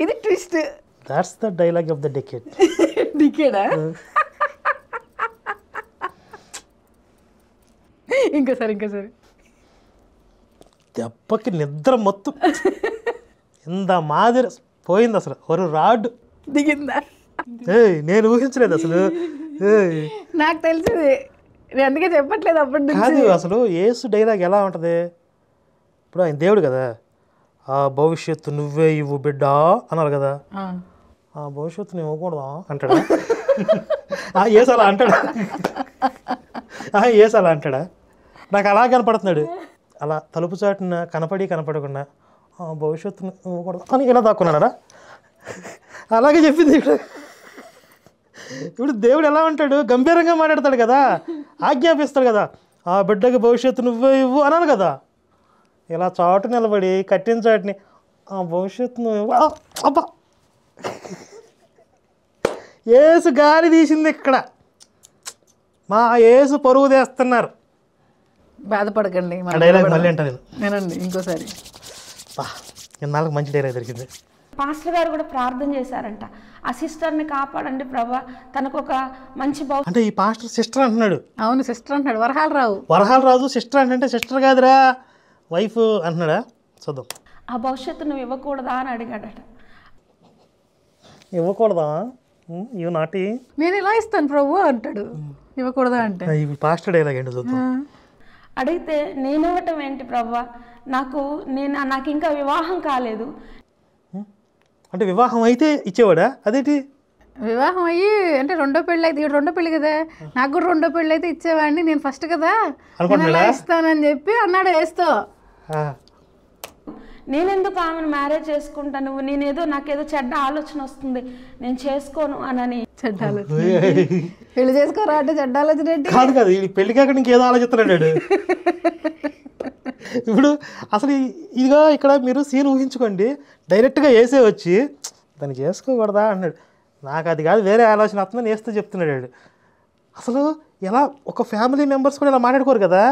ఇది twist. That's the dialogue of the decade. డికేడా? ఇంకోసారి దెబ్బకి నిద్ర మొత్తం ఇంత మాదిరి పోయింది అసలు. ఒక రాడ్ దిగిందా? నేను ఊహించలేదు అసలు. నాకు తెలిసింది, నేను అందుకే చెప్పట్లేదు అప్పటి కాదు. అసలు యేసు డైలాగ్ ఎలా ఉంటుంది? ఇప్పుడు ఆయన దేవుడు కదా, ఆ భవిష్యత్తు నువ్వే ఇవ్వు బిడ్డా అన్నారు కదా, ఆ భవిష్యత్తు నువ్వు ఇవ్వకూడదా అంటాడా? యేసు అలా అంటాడా? యేసు అలా అంటాడా? నాకు అలా కనపడుతున్నాడు, అలా తలుపు చాటున కనపడకుండా ఆ భవిష్యత్తును ఇవ్వకూడదు అని ఇలా దాక్కున్నాడా? అలాగే చెప్పింది. ఇప్పుడు దేవుడు ఎలా ఉంటాడు? గంభీరంగా మాట్లాడతాడు కదా, ఆజ్ఞాపిస్తాడు కదా, ఆ బిడ్డకి భవిష్యత్తు నువ్వే ఇవ్వు అనాలి కదా. ఇలా చాటు నిలబడి కట్టిన చాటుని ఆ భవిష్యత్తు నువ్వు ఇవ్వు. అబ్బా, యేసు గాలి తీసింది ఇక్కడ, మా యేసు పరువు తీస్తున్నారు. బాధపడకండి, డైలాగ్ మళ్ళీ అంటా నేనండి ఇంకోసారి. ఇన్నాళ్ళకి మంచి డైలాగ్ దొరికింది. పాస్టర్ గారు కూడా ప్రార్థన చేశారంట, ఆ సిస్టర్ని కాపాడండి ప్రభా, తనకు ఒక మంచి అంటే ఈ పాస్టర్ సిస్టర్ అంటున్నాడు. అవును, సిస్టర్ అంటున్నాడు. వరహాల రాజు సిస్టర్ అంటే సిస్టర్ కాదురా, వైఫ్ అంటున్నాడా? చూద్దాం. ఆ భవిష్యత్తు నువ్వు ఇవ్వకూడదా అని అడిగాడట. ఇవ్వకూడదా? ఇవి నాటి నేను ఇలా ఇస్తాను ప్రభు అంటాడు, ఇవ్వకూడదా అంటే. ఇవి పాస్టర్ డైలాగ్ ఏంటో చూద్దాం. అడిగితే నేను ఇవ్వటం ఏంటి ప్రభా, నాకు ఇంకా వివాహం కాలేదు. అంటే వివాహం అయితే ఇచ్చేవాడా? అదేంటి వివాహం అయ్యి అంటే రెండో పెళ్ళి అయితే, రెండో పెళ్ళి కదా, నాకు కూడా రెండో పెళ్ళి అయితే ఇచ్చేవాడిని, నేను ఫస్ట్ కదా ఇస్తానని చెప్పి అన్నాడు వేస్తో. నేనెందుకు ఆమెను మ్యారేజ్ చేసుకుంటాను, నాకేదో చెడ్డ ఆలోచన వస్తుంది, నేను చేసుకోను అనని. చెడ్డ ఆలోచన? పెళ్లి చేసుకోరా అంటే చెడ్డ ఆలోచన ఏంటి? కాదు, ఈ పెళ్లి కాక ఇంకేదో ఆలోచిస్తున్నాడు. ఇప్పుడు అసలు ఇదిగా ఇక్కడ మీరు సీన్ ఊహించుకోండి, డైరెక్ట్గా వేసే వచ్చి దాన్ని చేసుకోకూడదా అన్నాడు. నాకు అది కాదు, వేరే ఆలోచన వస్తుందని వేస్తూ చెప్తున్నాడు. అసలు ఎలా ఒక ఫ్యామిలీ మెంబర్స్ కూడా ఇలా మాట్లాడుకోరు కదా,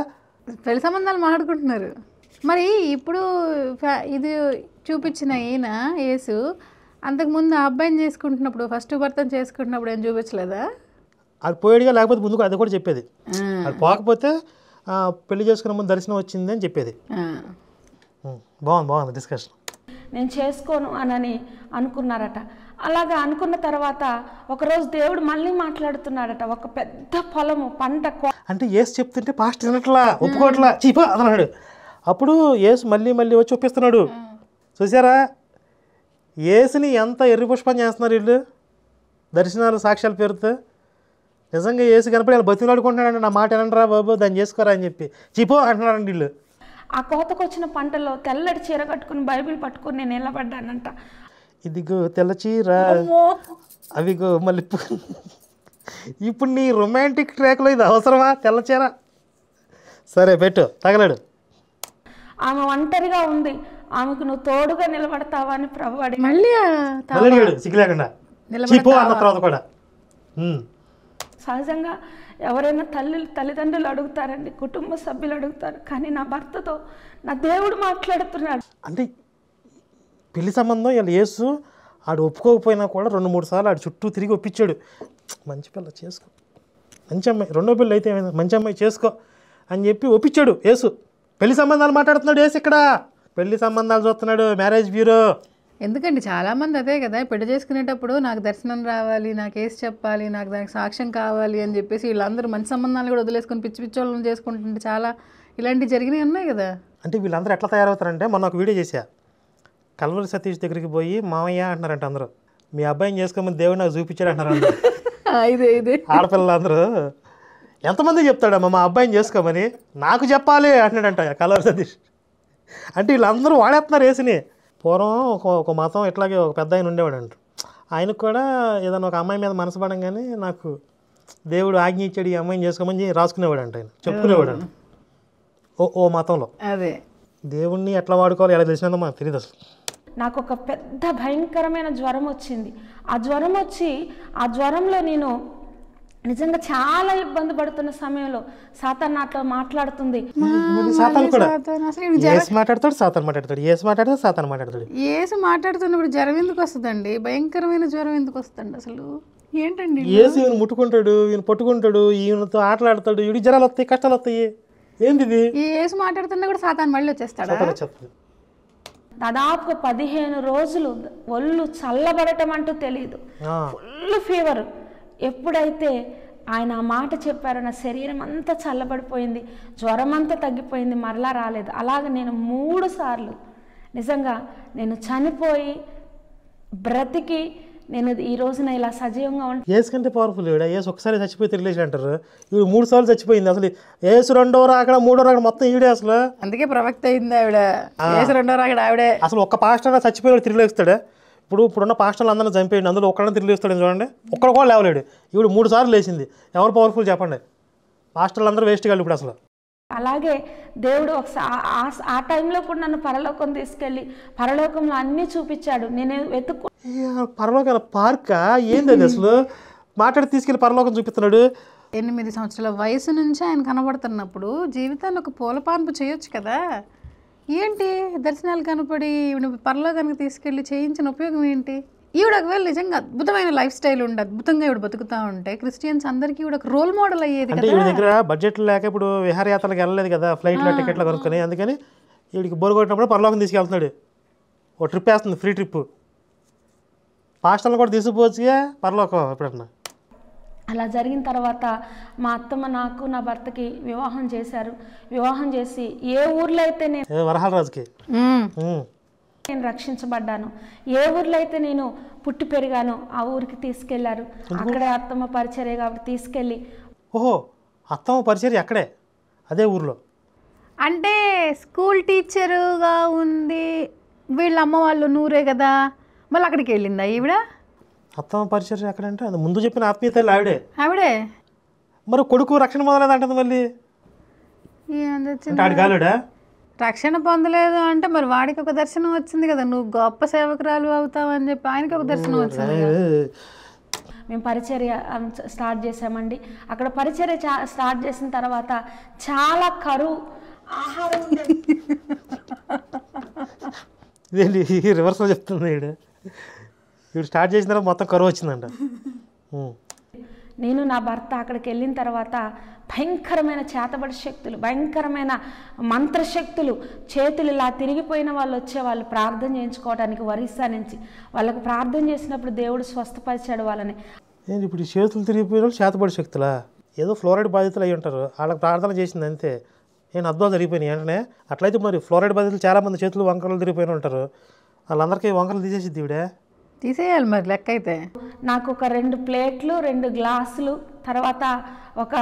పెళ్లి సంబంధాలు మాట్లాడుకుంటున్నారు. మరి ఇప్పుడు ఇది చూపించిన ఈయన యేసు అంతకుముందు ఆ అబ్బాయిని చేసుకుంటున్నప్పుడు, ఫస్ట్ భర్తను చేసుకుంటున్నప్పుడు ఏం చూపించలేదా? అది పోయాడుగా, లేకపోతే ముందుకు అది కూడా చెప్పేది. అది పోకపోతే పెళ్లి చేసుకున్న ముందు దర్శనం వచ్చింది అని చెప్పేది. బాగుంది డిస్కషన్. నేను చేసుకోను అనని అనుకున్నారట. అలాగా అనుకున్న తర్వాత ఒకరోజు దేవుడు మళ్ళీ మాట్లాడుతున్నాడట. ఒక పెద్ద పొలము పంట అంటే యేసు చెప్తుంటే పాస్టర్ వినట్లా, ఒప్పుకోవట్లా, చీపా అన్నాడు. అప్పుడు యేసు మళ్ళీ వచ్చి ఒప్పిస్తున్నాడు. చూసారా యేసుని ఎంత ఎర్రి పుష్పం చేస్తున్నారు వీళ్ళు, దర్శనాలు సాక్ష్యాల పేరుతో. నిజంగా యేసు కనపడి వాళ్ళు బతిలాడుకుంటున్నాడండి, నా మాట ఏనంటారా బాబు, దాన్ని చేసుకోరా అని చెప్పి చీపో అంటున్నారండి వీళ్ళు. ఆ కోతకొచ్చిన పంటలో తెల్లటి చీర కట్టుకుని బైబిల్ పట్టుకుని నేను నిలబడ్డానంట. ఇదిగో తెల్ల చీర, అవిగో మళ్ళీ ఇప్పుడు నీ రొమాంటిక్ ట్రాక్లో ఇది అవసరమా? తెల్ల చీర సరే పెట్టు, తగలడు. ఆమె ఒంటరిగా ఉంది, ఆమెకు నువ్వు తోడుగా నిలబడతావా అని ప్రభు అడిగాడు. మళ్ళీ సిగ్గు లేకుండా చీపో అన్న తర్వాత కూడా. సహజంగా ఎవరైనా తల్లిదండ్రులు అడుగుతారండి, కుటుంబ సభ్యులు అడుగుతారు, కానీ నా భర్తతో నా దేవుడు మాట్లాడుతున్నాడు. అంటే పెళ్లి సంబంధం వీళ్ళు యేసు ఆడు ఒప్పుకోకపోయినా కూడా 2-3 సార్లు ఆడు చుట్టూ తిరిగి ఒప్పించాడు. మంచి పిల్ల చేసుకో, మంచి అమ్మాయి, రెండో పెళ్ళి అయితే ఏమైంది, మంచి అమ్మాయి చేసుకో అని చెప్పి ఒప్పించాడు యేసు. పెళ్లి సంబంధాలు మాట్లాడుతున్నాడు యేసు, ఇక్కడ పెళ్లి సంబంధాలు చూస్తున్నాడు, మ్యారేజ్ బ్యూరో. ఎందుకండి చాలామంది అదే కదా, పెళ్లి చేసుకునేటప్పుడు నాకు దర్శనం రావాలి, నాకు ఏసి చెప్పాలి, నాకు దానికి సాక్ష్యం కావాలి అని చెప్పేసి వీళ్ళందరూ మంచి సంబంధాలు కూడా వదిలేసుకొని పిచ్చి పిచ్చి వాళ్ళని చేసుకుంటుంటే చాలా ఇలాంటివి జరిగినవి ఉన్నాయి కదా. అంటే వీళ్ళందరూ ఎట్లా తయారవుతారంటే, మొన్న ఒక వీడియో చేశా, కల్వరి సతీష్ దగ్గరికి పోయి మామయ్య అంటున్నారంట అందరూ, మీ అబ్బాయిని చేసుకోమని దేవుడు నాకు చూపించాడు అంటున్నారు అందరూ. ఇదే ఆడపిల్లలు అందరూ ఎంతమంది చెప్తాడమ్మా మా అబ్బాయిని చేసుకోమని, నాకు చెప్పాలి అంటున్నాడంట కల్వరి సతీష్. అంటే వీళ్ళందరూ వాడేస్తున్నారు యేసుని. పూర్వం ఒక మతం ఇట్లాగే ఒక పెద్ద ఆయన ఉండేవాడు అంట, ఆయనకు కూడా ఏదైనా ఒక అమ్మాయి మీద మనసు పడంగానే నాకు దేవుడు ఆజ్ఞ ఇచ్చాడు ఈ అమ్మాయిని చేసుకోమని రాసుకునేవాడు అంట, ఆయన చెప్పుకునేవాడు అంట. ఓ మతంలో అదే దేవుణ్ణి ఎట్లా వాడుకోవాలి ఎలా తెలిసినందో మాకు తెలియదు అసలు. నాకు ఒక పెద్ద భయంకరమైన జ్వరం వచ్చింది. ఆ జ్వరం వచ్చి ఆ జ్వరంలో నేను నిజంగా చాలా ఇబ్బంది పడుతున్న సమయంలో సాతాన్ నాతో మాట్లాడుతుంది. సాతాన్ కూడా యేసు మాట్లాడతాడు, సాతాన్ మాట్లాడతాడు, యేసు మాట్లాడతాడు, సాతాన్ మాట్లాడతాడు. యేసు మాట్లాడుతున్నప్పుడు జ్వరం ఎందుకు వస్తుందండి? భయంకరమైన జ్వరం ఎందుకు వస్తుంది అసలు? ఏంటండి యేసు ఈయన ముట్టుకుంటాడు, ఈయన పట్టుకుంటాడు, ఈయనతో ఆటలాడతాడు, ఈడి జ్వరాలు వస్తాయి, కష్టాలు వస్తాయి. ఏంది ఇది? ఈ యేసు మాట్లాడుతున్నా కూడా సాతాన్ మళ్ళీ వచ్చేస్తాడా? దాదాపు 15 రోజులు ఒళ్ళు చల్లబడటం అంటూ తెలియదు, ఫుల్ ఫీవర్. ఎప్పుడైతే ఆయన ఆ మాట చెప్పారో నా శరీరం అంతా చల్లబడిపోయింది, జ్వరం అంతా తగ్గిపోయింది, మరలా రాలేదు. అలాగ నేను 3 సార్లు నిజంగా నేను చనిపోయి బ్రతికి నేను ఈ రోజున ఇలా సజీవంగా యేసు కంటే పవర్ఫుల్ ఈవిడ. యేసు ఒకసారి చచ్చిపోయి రిలేషన్ అంటారు, ఈవిడ 3 సార్లు చచ్చిపోయింది. అసలు యేసు 2వ రాకడ 3వ రాకడ మొత్తం ఈవిడే అసలు. అందుకే ప్రవక్త అయింది ఆవిడ. యేసు 2వ రాకడ ఆవిడే. అసలు ఒక్క పాస్టర్ చచ్చిపోయి తిరిగిలేస్తాడు. ఇప్పుడున్న పాస్టర్లు అందరూ చంపేయండి, అందులో ఒక్కడన్నా తిరిగిలేస్తాడు చూడండి, ఒక్కడు కూడా లేవలేడు. ఈవిడ 3 సార్లు లేచింది. ఎవరు పవర్ఫుల్ చెప్పండి? పాస్టర్లు అందరూ వేస్ట్ కాదు ఇప్పుడు అసలు. అలాగే దేవుడు ఒకసారి ఆ టైంలో కూడా నన్ను పరలోకం తీసుకెళ్ళి పరలోకంలో అన్నీ చూపించాడు. నేను వెతుక్కు పరలోకాల పార్కా ఏంది అది అసలు? మాట్లాడి తీసుకెళ్ళి పరలోకం చూపిస్తున్నాడు. 8 సంవత్సరాల వయసు నుంచి ఆయన కనబడుతున్నప్పుడు జీవితాన్ని ఒక పూలపాన్పు చేయొచ్చు కదా. ఏంటి దర్శనాలు కనపడి ఈవిడ పరలోకానికి తీసుకెళ్ళి చేయించిన ఉపయోగం ఏంటి? ఈవిడ ఒకవేళ నిజంగా అద్భుతమైన లైఫ్ స్టైల్ ఉండి అద్భుతంగా ఈవిడ బతుకుతూ ఉంటే క్రిస్టియన్స్ అందరికీ ఈవిడ ఒక రోల్ మోడల్ అయ్యేది. అంటే ఈవిడ దగ్గర బడ్జెట్ లేక ఇప్పుడు విహారయాత్రలకు వెళ్ళలేదు కదా, ఫ్లైట్లో టికెట్లు కొనుక్కొని, అందుకని ఈవిడికి బోరు కొట్టినప్పుడు పరలోకం తీసుకెళ్తున్నాడు. ఓ ట్రిప్ వేస్తుంది, ఫ్రీ ట్రిప్. పాస్టర్లు కూడా తీసుకుపోవచ్చుగా పరలోకం ఎప్పుడన్నా. అలా జరిగిన తర్వాత మా అత్తమ్మ నాకు నా భర్తకి వివాహం చేశారు. వివాహం చేసి ఏ ఊర్లో అయితే నేను వరహాలరాజుకి రక్షించబడ్డాను, ఏ ఊర్లో అయితే నేను పుట్టి పెరిగానో ఆ ఊరికి తీసుకెళ్లారు. అక్కడే అత్తమ్మ పరిచర్య కాబట్టి తీసుకెళ్ళి. ఓహో, అత్తమ్మ పరిచర్య అక్కడే అదే ఊర్లో. అంటే స్కూల్ టీచరుగా ఉంది, వీళ్ళ అమ్మ వాళ్ళు నూరే కదా, మళ్ళీ అక్కడికి వెళ్ళిందా ఈవిడ? అత్తమ్మ పరిచర్య ఎక్కడంటే అది ముందు చెప్పిన ఆత్మీయతలు ఆవిడే. మరి కొడుకు రక్షణ మొదలేదంటుంది మళ్ళీ. ఆడు కాలుడా రక్షణ పొందలేదు అంటే మరి వాడికి ఒక దర్శనం వచ్చింది కదా, నువ్వు గొప్ప సేవకురాలు అవుతావు అని చెప్పి ఆయనకి ఒక దర్శనం వచ్చింది. మేము పరిచర్య స్టార్ట్ చేసామండి. అక్కడ పరిచర్య స్టార్ట్ చేసిన తర్వాత చాలా కరువు ఆహారం ఇదేంటి రివర్స్లో చెప్తుంది వీడు స్టార్ట్ చేసిన తర్వాత మొత్తం కరువు వచ్చిందంట. నేను నా భర్త అక్కడికి వెళ్ళిన తర్వాత భయంకరమైన చేతబడి శక్తులు, భయంకరమైన మంత్రశక్తులు, చేతులు ఇలా తిరిగిపోయిన వాళ్ళు వచ్చేవాళ్ళు ప్రార్థన చేయించుకోవడానికి ఒరిస్సా నుంచి. వాళ్ళకు ప్రార్థన చేసినప్పుడు దేవుడు స్వస్థపరిచాడు వాళ్ళని. ఏంటి ఇప్పుడు చేతులు తిరిగిపోయిన వాళ్ళు చేతబడి శక్తులా? ఏదో ఫ్లోరైడ్ బాధితులు అయ్యి ఉంటారు, వాళ్ళకి ప్రార్థన చేసింది అంతే. నేను అద్భుతాలు జరిగిపోయినాయి వెంటనే. అట్లయితే మరి ఫ్లోరైడ్ బాధితులు చాలామంది చేతులు వంకరలు తిరిగిపోయిన ఉంటారు, వాళ్ళందరికీ వంకరలు తీసేసిద్ది ఈవిడే. తీసేయాలి మరి లెక్క అయితే. నాకు ఒక 2 ప్లేట్లు, 2 గ్లాసులు, తర్వాత ఒక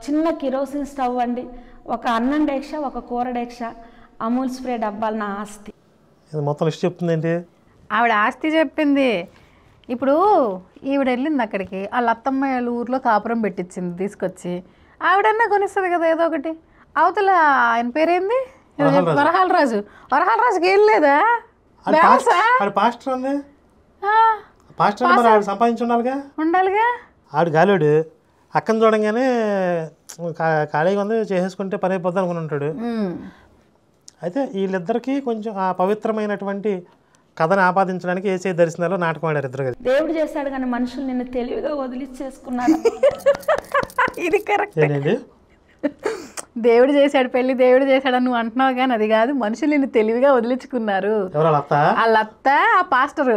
చిన్న కిరోసిన్ స్టవ్ అండి, ఒక అన్నం డేక్ష, ఒక కూర డేక్ష, అమూల్ స్ప్రే డబ్బాలు నా ఆస్తి. మొత్తం లిస్ట్ చెప్తుంది ఏంటి? ఆవిడ ఆస్తి చెప్పింది. ఇప్పుడు ఈవిడ వెళ్ళింది అక్కడికి, వాళ్ళ అత్తమ్మ వాళ్ళ ఊర్లో కాపురం పెట్టించింది తీసుకొచ్చి. ఆవిడన్నా కొనిస్తుంది కదా ఏదో ఒకటి. అవతల ఆయన పేరేంది, వరహాలరాజు. వరహాలరాజుకి ఏం లేదా? ఉండాలిగా. ఆడు గాలేడు అక్కని చూడంగానే ఖాళీగా ఉంది చేసేసుకుంటే పని అయిపోద్ది అనుకుని ఉంటాడు. అయితే వీళ్ళిద్దరికీ కొంచెం ఆ పవిత్రమైనటువంటి కథను ఆపాదించడానికి ఏసే దర్శనాలు నాటకం ఆడారు ఇద్దరు కలిసి. దేవుడు చేశాడు కానీ మనుషులు నిన్ను తెలివిగా వదిలిచ్చేసుకున్నాడు. ఇది కరెక్ట్. ఏంటండి దేవుడు చేశాడు పెళ్లి, దేవుడు చేశాడని నువ్వు అంటున్నావు కానీ అది కాదు, మనుషులు నిన్ను తెలివిగా వదిలించుకున్నారు. ఎవరు అత్త? వాళ్ళ అత్త ఆ పాస్టర్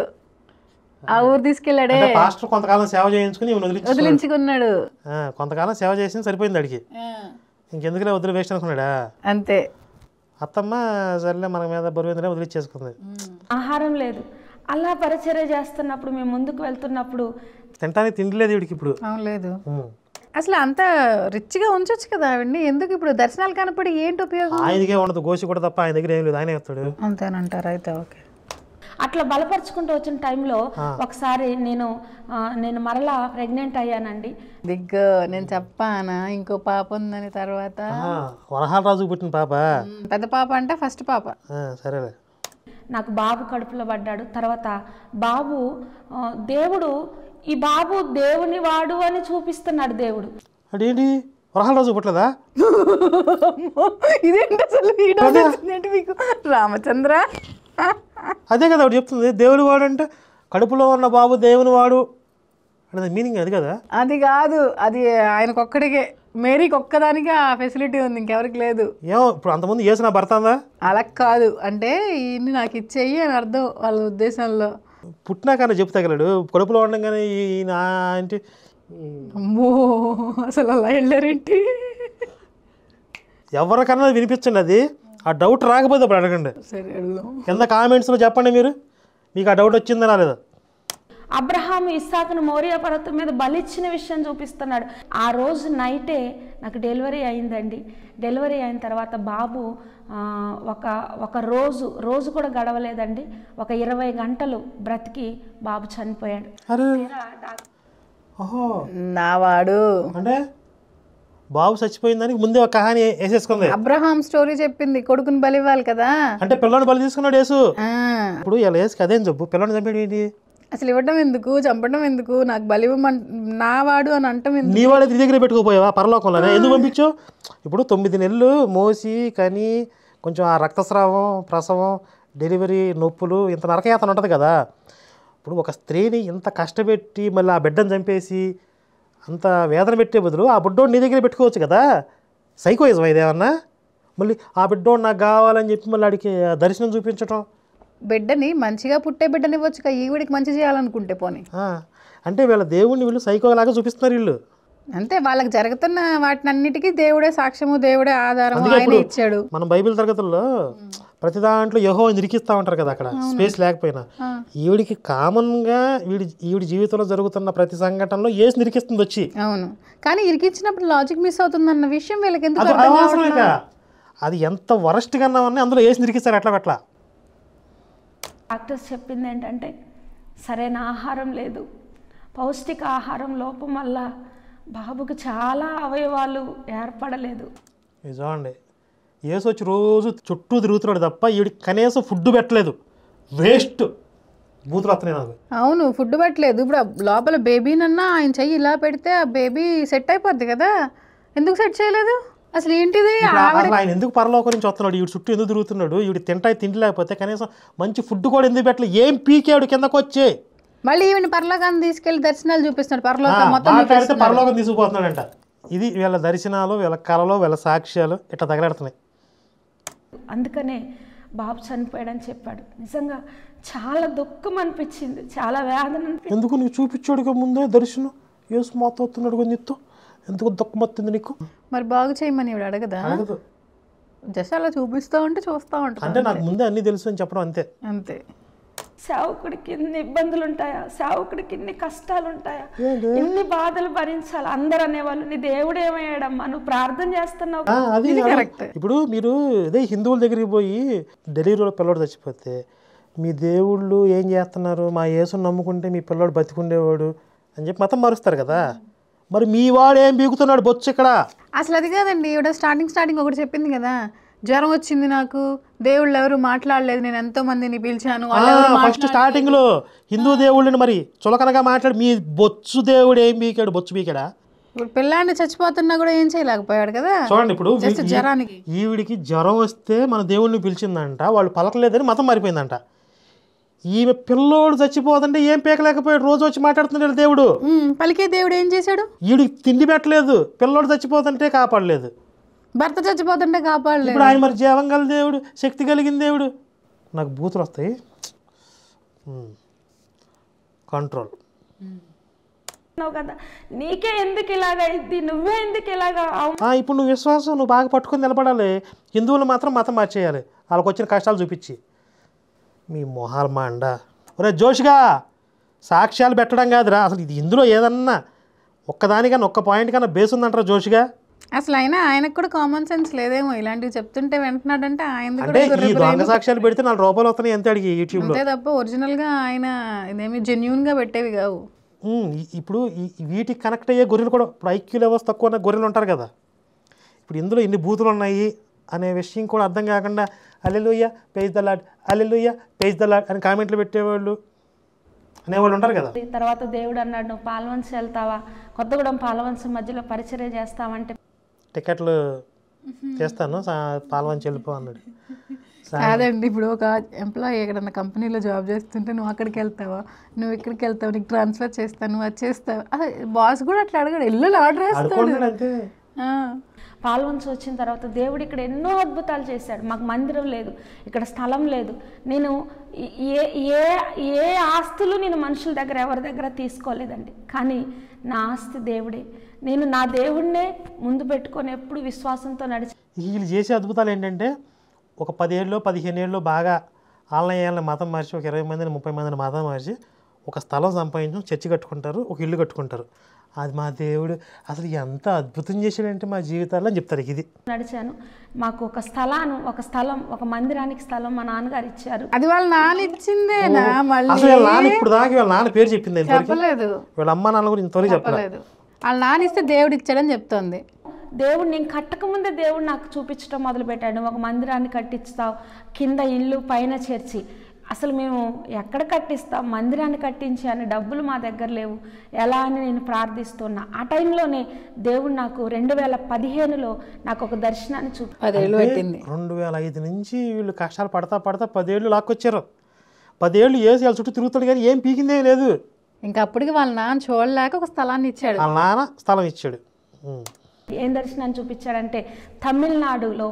ఆ ఊరు తీసుకెళ్ళాడే, పాస్టర్ కొంతకాలం సేవ చేయించుకుని వదిలించుకున్నాడు. కొంతకాలం సేవ చేసింది సరిపోయింది అడిగి, ఇంకెందుకులే వదిలి వేస్ట్ అనుకున్నాడా అంతే. అత్తమ్మ సర్లే మన మీద బరువుందనే వదిలిచ్చేసుకుంది. ఆహారం లేదు. అలా పరిచర్య చేస్తున్నప్పుడు మేము ముందుకు వెళ్తున్నప్పుడు తినడానికి తిండి లేదు వీడికి ఇప్పుడు. అవును లేదు. అసలు అంత రిచ్గా ఉంచొచ్చు కదా ఆవిడ్ని, ఎందుకు ఇప్పుడు దర్శనాలు కనపడి ఏంటి ఉపయోగం? ఆయనకే ఉండదు, గోసి కూడా తప్ప ఆయన దగ్గర ఏం లేదు, ఆయనే వస్తాడు. అంతేనంటారు అయితే. ఓకే. అట్లా బలపరుచుకుంటూ వచ్చిన టైంలో ఒకసారి నేను మరలా ప్రెగ్నెంట్ అయ్యానండి. దిగ్గు నేను చెప్పానా ఇంకో పాప ఉందని. తర్వాత వరహాల రాజుకు పుట్టిన పాప. పెద్ద పాప అంటే ఫస్ట్ పాప. సరేలే. నాకు బాబు కడుపులో పడ్డాడు. తర్వాత బాబు దేవుడు ఈ బాబు దేవుని వాడు అని చూపిస్తున్నాడు దేవుడు. అదేంటి వరహాల రాజు పుట్టలేదా? ఇదేంటి అసలు ఏంటి మీకు రామచంద్ర? అదే కదా ఒకటి చెప్తుంది, దేవుని వాడు అంటే కడుపులో ఉన్న బాబు దేవుని వాడు అనేది మీనింగ్ అది కదా. అది కాదు, అది ఆయనకొక్కడికే, మేరీకి ఒక్కదానికి ఆ ఫెసిలిటీ ఉంది, ఇంకెవరికి లేదు. ఏమో ఇప్పుడు అంతకుముందు చేసిన భర్త అందా? అలా కాదు, అంటే ఈయన్ని నాకు ఇచ్చేయి అని అర్థం వాళ్ళ ఉద్దేశంలో. పుట్టినాకన్నా చెప్తే గలడు, కడుపులో ఉండగానే ఈయన ఏంటి? అమ్మో అసలు అలా వెళ్ళారేంటి? ఎవరికన్నా వినిపించండి, అది ఆ డౌట్ రాకపోతే అప్పుడు అడగండి. సరే అడుగుదాం. కింద కామెంట్స్లో చెప్పండి మీరు, మీకు ఆ డౌట్ వచ్చిందా రాలేదా? అబ్రహాము ఇస్సాకును మోరియా పర్వతం మీద బలిచ్చిన విషయం చూపిస్తున్నాడు. ఆ రోజు నైటే నాకు డెలివరీ అయిందండి. డెలివరీ అయిన తర్వాత బాబు ఒక రోజు కూడా గడవలేదండి, ఒక 20 గంటలు బ్రతికి బాబు చనిపోయాడు. ఓహో, నావాడు అంటే బాబు చచ్చిపోయిన దానికి ముందే ఒక కహాని వేసేసుకుంది. అబ్రహాం స్టోరీ చెప్పింది, కొడుకుని బలి ఇవ్వాలి కదా, అంటే పిల్లని బలి తీసుకున్నాడు యేసు. ఇప్పుడు ఇలా వేసుకు అదేం చెప్పు, పిల్లని చంపేది ఏంటి? అసలు ఇవ్వడం ఎందుకు, చంపడం ఎందుకు, నాకు బలి నావాడు అని అంటాం ఎందుకు? నీ వాడే నీ దగ్గర పెట్టుకోపోయావా పరలోకంలోనే? ఎందుకు పంపించావు? ఇప్పుడు 9 నెలలు మోసి కానీ కొంచెం ఆ రక్తస్రావం, ప్రసవం, డెలివరీ నొప్పులు, ఇంత నరకయాతన ఉంటుంది కదా. ఇప్పుడు ఒక స్త్రీని ఇంత కష్టపెట్టి మళ్ళీ ఆ బిడ్డను చంపేసి అంత వేదన పెట్టే బదులు ఆ బిడ్డోడు నీ దగ్గర పెట్టుకోవచ్చు కదా. సైకోయిజం ఇదేమన్నా? మళ్ళీ ఆ బిడ్డోడు నాకు కావాలని చెప్పి మళ్ళీ ఆడికి దర్శనం చూపించటం. బిడ్డని మంచిగా పుట్టే బిడ్డని ఇవ్వచ్చు, ఈవిడికి మంచి చేయాలనుకుంటే పోనీ. అంటే వీళ్ళ దేవుడిని వీళ్ళు సైకోలాగా చూపిస్తున్నారు వీళ్ళు. అంతే, వాళ్ళకి జరుగుతున్న వాటినన్నిటికీ దేవుడే సాక్ష్యము, దేవుడే ఆధారము, ఆయన ఇచ్చాడు. మనం బైబిల్ తరగతుల్లో ప్రతి దాంట్లో యెహోవాని ఇరికిస్తూ ఉంటారు కదా, అక్కడ స్పేస్ లేకపోయినా. ఈవిడికి కామన్గా ఈవిడి జీవితంలో జరుగుతున్న ప్రతి సంఘటనలో యేసు ఇరికిస్తుంది వచ్చి. అవును, కానీ ఇరికించినప్పుడు లాజిక్ మిస్ అవుతుందన్న విషయం వీళ్ళకి ఎందుకు అది ఎంత వరస్ట్ గా ఉన్నామని అందులో యేసు ఇరికిస్తారు అట్లా. డాక్టర్స్ చెప్పింది ఏంటంటే సరైన ఆహారం లేదు, పౌష్టిక ఆహారం లోపం వల్ల బాబుకు చాలా అవయవాలు ఏర్పడలేదు. నిజమండి, యేసు వచ్చి రోజు చుట్టూ తిరుగుతున్నాడు తప్ప ఈవిడికి కనీసం ఫుడ్ పెట్టలేదు. వేస్ట్ బూతులు వస్తున్నాయి నాకు. అవును, ఫుడ్ పెట్టలేదు. ఇప్పుడు లోపల బేబీనన్నా ఆయన చెయ్యి ఇలా పెడితే ఆ బేబీ సెట్ అయిపోద్ది కదా, ఎందుకు సెట్ చేయలేదు? అసలు ఏంటిది? ఆయన ఎందుకు పరలోకం నుంచి వస్తున్నాడు, ఈవిడ చుట్టూ ఎందుకు తిరుగుతున్నాడు? ఈవిడ తిండి లేకపోతే కనీసం మంచి ఫుడ్ కూడా ఎందుకు పెట్టలేదు? ఏం పీకాడు కిందకు వచ్చే? మళ్ళీ ఈవిని పరలోకాన్ని తీసుకెళ్లి దర్శనాలు చూపిస్తున్నాడు, పరలోకం తీసుకుపోతున్నాడంట. ఇది వీళ్ళ దర్శనాలు, వీళ్ళ కళలు, వీళ్ళ సాక్ష్యాలు ఇట్లా తగలాడుతున్నాయి. అందుకనే బాబు చనిపోయాడని చెప్పాడు. నిజంగా చాలా దుఃఖం అనిపించింది, చాలా వేదన అనిపించింది. ఎందుకు నీకు చూపించాడుగా ముందే దర్శనం, యేసు మాతో వస్తున్నాడు కదా నీతో, ఎందుకు దుఃఖం వస్తుంది నీకు? మరి బాగు చేయమని ఇవిడ అడగదా? అడగదు, జస్ట్ అలా చూపిస్తూ ఉంటే చూస్తూ ఉంటాం. అంటే నాకు ముందే అన్ని తెలుసు అని చెప్పడం అంతే. అంతే. సేవకుడికి ఇన్ని ఇబ్బందులు ఉంటాయా, సేవకుడికి ఇన్ని కష్టాలు ఉంటాయా, ఇన్ని బాధలు భరించాలి. అందరు అనేవాళ్ళు నీ దేవుడు ఏమయ్యాడమ్మా, నువ్వు ప్రార్థన చేస్తున్నావు. అది కరెక్ట్. ఇప్పుడు మీరు ఇదే హిందువుల దగ్గరికి పోయి డెలివరీలో పిల్లడు చచ్చిపోతే మీ దేవుళ్ళు ఏం చేస్తున్నారు, మా యేసుని నమ్ముకుంటే మీ పిల్లడు బతికుండేవాడు అని చెప్పి మతం మారుస్తారు కదా. మరి మీ వాడు ఏం బీగుతున్నాడు బొచ్చు ఇక్కడ? అసలు అది కాదండి, ఇవిడ స్టార్టింగ్ ఒకటి చెప్పింది కదా, జ్వరం వచ్చింది నాకు, దేవుళ్ళు ఎవరు మాట్లాడలేదు, నేను ఎంతో మందిని పిలిచాను. ఫస్ట్ స్టార్టింగ్ లో హిందూ దేవుళ్ళని మరి చులకనగా మాట్లాడి మీ బొచ్చు దేవుడు ఏం బీకాడు? బొచ్చు బీకాడా? ఇప్పుడు పిల్లాన్ని చచ్చిపోతున్నా కూడా ఏం చేయలేకపోయాడు కదా. చూడండి, ఇప్పుడు జ్వరానికి ఈవిడికి జ్వరం వస్తే మన దేవుడిని పిలిచిందంట, వాళ్ళు పలకలేదని మతం మారిపోయిందంట. ఈమె పిల్లోడు చచ్చిపోతుంటే ఏం పీకలేకపోయాడు, రోజు వచ్చి మాట్లాడుతున్నాడు దేవుడు. పలికే దేవుడు ఏం చేశాడు? వీడికి తిండి పెట్టలేదు, పిల్లోడు చచ్చిపోతుంటే కాపాడలేదు, భర్త చచ్చిపోతుంటే కాపాడలేదు. ఇప్పుడు ఆయన మరి జీవం గల దేవుడు, శక్తి కలిగిన దేవుడు. నాకు బూతులు వస్తాయి, కంట్రోల్. కదా నీకే ఎందుకు ఇలాగా అయింది, నువ్వే ఎందుకు ఇలాగా ఇప్పుడు నువ్వు విశ్వాసం నువ్వు బాగా పట్టుకొని నిలబడాలి. హిందువులు మాత్రం మతం మార్చేయాలి వాళ్ళకి వచ్చిన కష్టాలు చూపించి. మీ మొహాలు మాండ ఒరే జోష్గా సాక్ష్యాలు పెట్టడం కాదురా, అసలు ఇది ఇందులో ఏదన్నా ఒక్కదానికన్నా ఒక్క పాయింట్ కన్నా బేస్ ఉందంటారా జోష్గా? అసలు ఆయనకు కూడా కామన్ సెన్స్ లేదేమో, ఇలాంటివి చెప్తుంటే వింటున్నాడంటే ఆయన అంటే ఈ దొంగ సాక్ష్యాలు పెడితే 4 రూపాయలు వస్తున్నాయి ఎంత అడిగి యూట్యూబ్లో, అంతే తప్ప ఒరిజినల్గా ఆయన ఇదేమి జెన్యున్గా పెట్టేవి కావు. ఇప్పుడు వీటికి కనెక్ట్ అయ్యే గొర్రెలు కూడా, ఇప్పుడు ఐక్యూ లెవెల్స్ తక్కువ ఉన్న గొర్రెలు ఉంటారు కదా, ఇప్పుడు ఇందులో ఇన్ని బూతులు ఉన్నాయి అనే విషయం కూడా అర్థం కాకుండా hallelujah praise the lord, hallelujah praise the lord అని కామెంట్లు పెట్టేవాళ్ళు అనేవాళ్ళు ఉంటారు కదా. తర్వాత దేవుడు అన్నాడు, నువ్వు పాలవంచ వెళ్తావా, కొత్తగూడెం పాలవంచ మధ్యలో పరిచర్య చేస్తావంటే టికెట్లు చేస్తాను పాలవంచి వెళ్ళిపో అన్నాడు. కాదండి, ఇప్పుడు ఒక ఎంప్లాయీ ఎక్కడన్నా కంపెనీలో జాబ్ చేస్తుంటే నువ్వు అక్కడికి వెళ్తావా, నువ్వు ఇక్కడికి వెళ్తావు, నీకు ట్రాన్స్ఫర్ చేస్తాను, నువ్వు అది చేస్తావు. బాస్ కూడా అట్లా అడగడు, ఇల్లు ఆర్డర్ వేస్తాడు. అంతే. పాల్వంచి వచ్చిన తర్వాత దేవుడు ఇక్కడ ఎన్నో అద్భుతాలు చేశాడు. మాకు మందిరం లేదు, ఇక్కడ స్థలం లేదు, నేను ఏ ఏ ఏ ఆస్తులు నేను మనుషుల దగ్గర ఎవరి దగ్గర తీసుకోలేదండి. కానీ నా ఆస్తి దేవుడే. నేను నా దేవుడినే ముందు పెట్టుకొని ఎప్పుడు విశ్వాసంతో నడిచి. వీళ్ళు చేసే అద్భుతాలు ఏంటంటే ఒక 10 ఏళ్ళు 15 ఏళ్ళు బాగా ఆన్లైన్ మతం మార్చి ఒక 20 మందిని 30 మందిని మతం మార్చి ఒక స్థలం సంపాదించడం, చర్చి కట్టుకుంటారు, ఒక ఇల్లు కట్టుకుంటారు. అది మా దేవుడు అసలు ఎంత అద్భుతం చేశాడంటే మా జీవితాల్లో అని చెప్తారు. ఇది నడిచాను. మాకు ఒక స్థలం ఒక మందిరానికి స్థలం మా నాన్నగారు ఇచ్చారు. అది వాళ్ళ నాన్న ఇచ్చిందేనా? అసలు వీళ్ళ నాన్న ఇప్పుడు దాకా వీళ్ళ నాన్న పేరు చెప్పింది, చెప్పలేదు. వీళ్ళ అమ్మ నాన్న గురించి ఇంతవరకు చెప్పలేదు. వాళ్ళ నాన్న ఇస్తే దేవుడు ఇచ్చాడని చెప్తోంది. దేవుడు నేను కట్టకముందే దేవుడు నాకు చూపించడం మొదలుపెట్టాడు. ఒక మందిరాన్ని కట్టిస్తావు, కింద ఇల్లు పైన చర్చి. అసలు మేము ఎక్కడ కట్టిస్తాం, మందిరాన్ని కట్టించి అని డబ్బులు మా దగ్గర లేవు, ఎలా అని నేను ప్రార్థిస్తున్నా. ఆ టైంలోనే దేవుడు నాకు 2015లో నాకు ఒక దర్శనాన్ని 2005 నుంచి వీళ్ళు కష్టాలు పడతా 10 ఏళ్ళు లాక్కొచ్చారు. 10 ఏళ్ళు వేసి వాళ్ళ చుట్టూ తిరుగుతాడు కానీ ఏం పీకిందే లేదు. ఇంకా అప్పటికి వాళ్ళ నాన్న చూడలేక ఒక స్థలాన్ని ఇచ్చాడు. వాళ్ళ నాన్న స్థలం ఇచ్చాడు. ఏం దర్శనాన్ని చూపించాడంటే తమిళనాడులో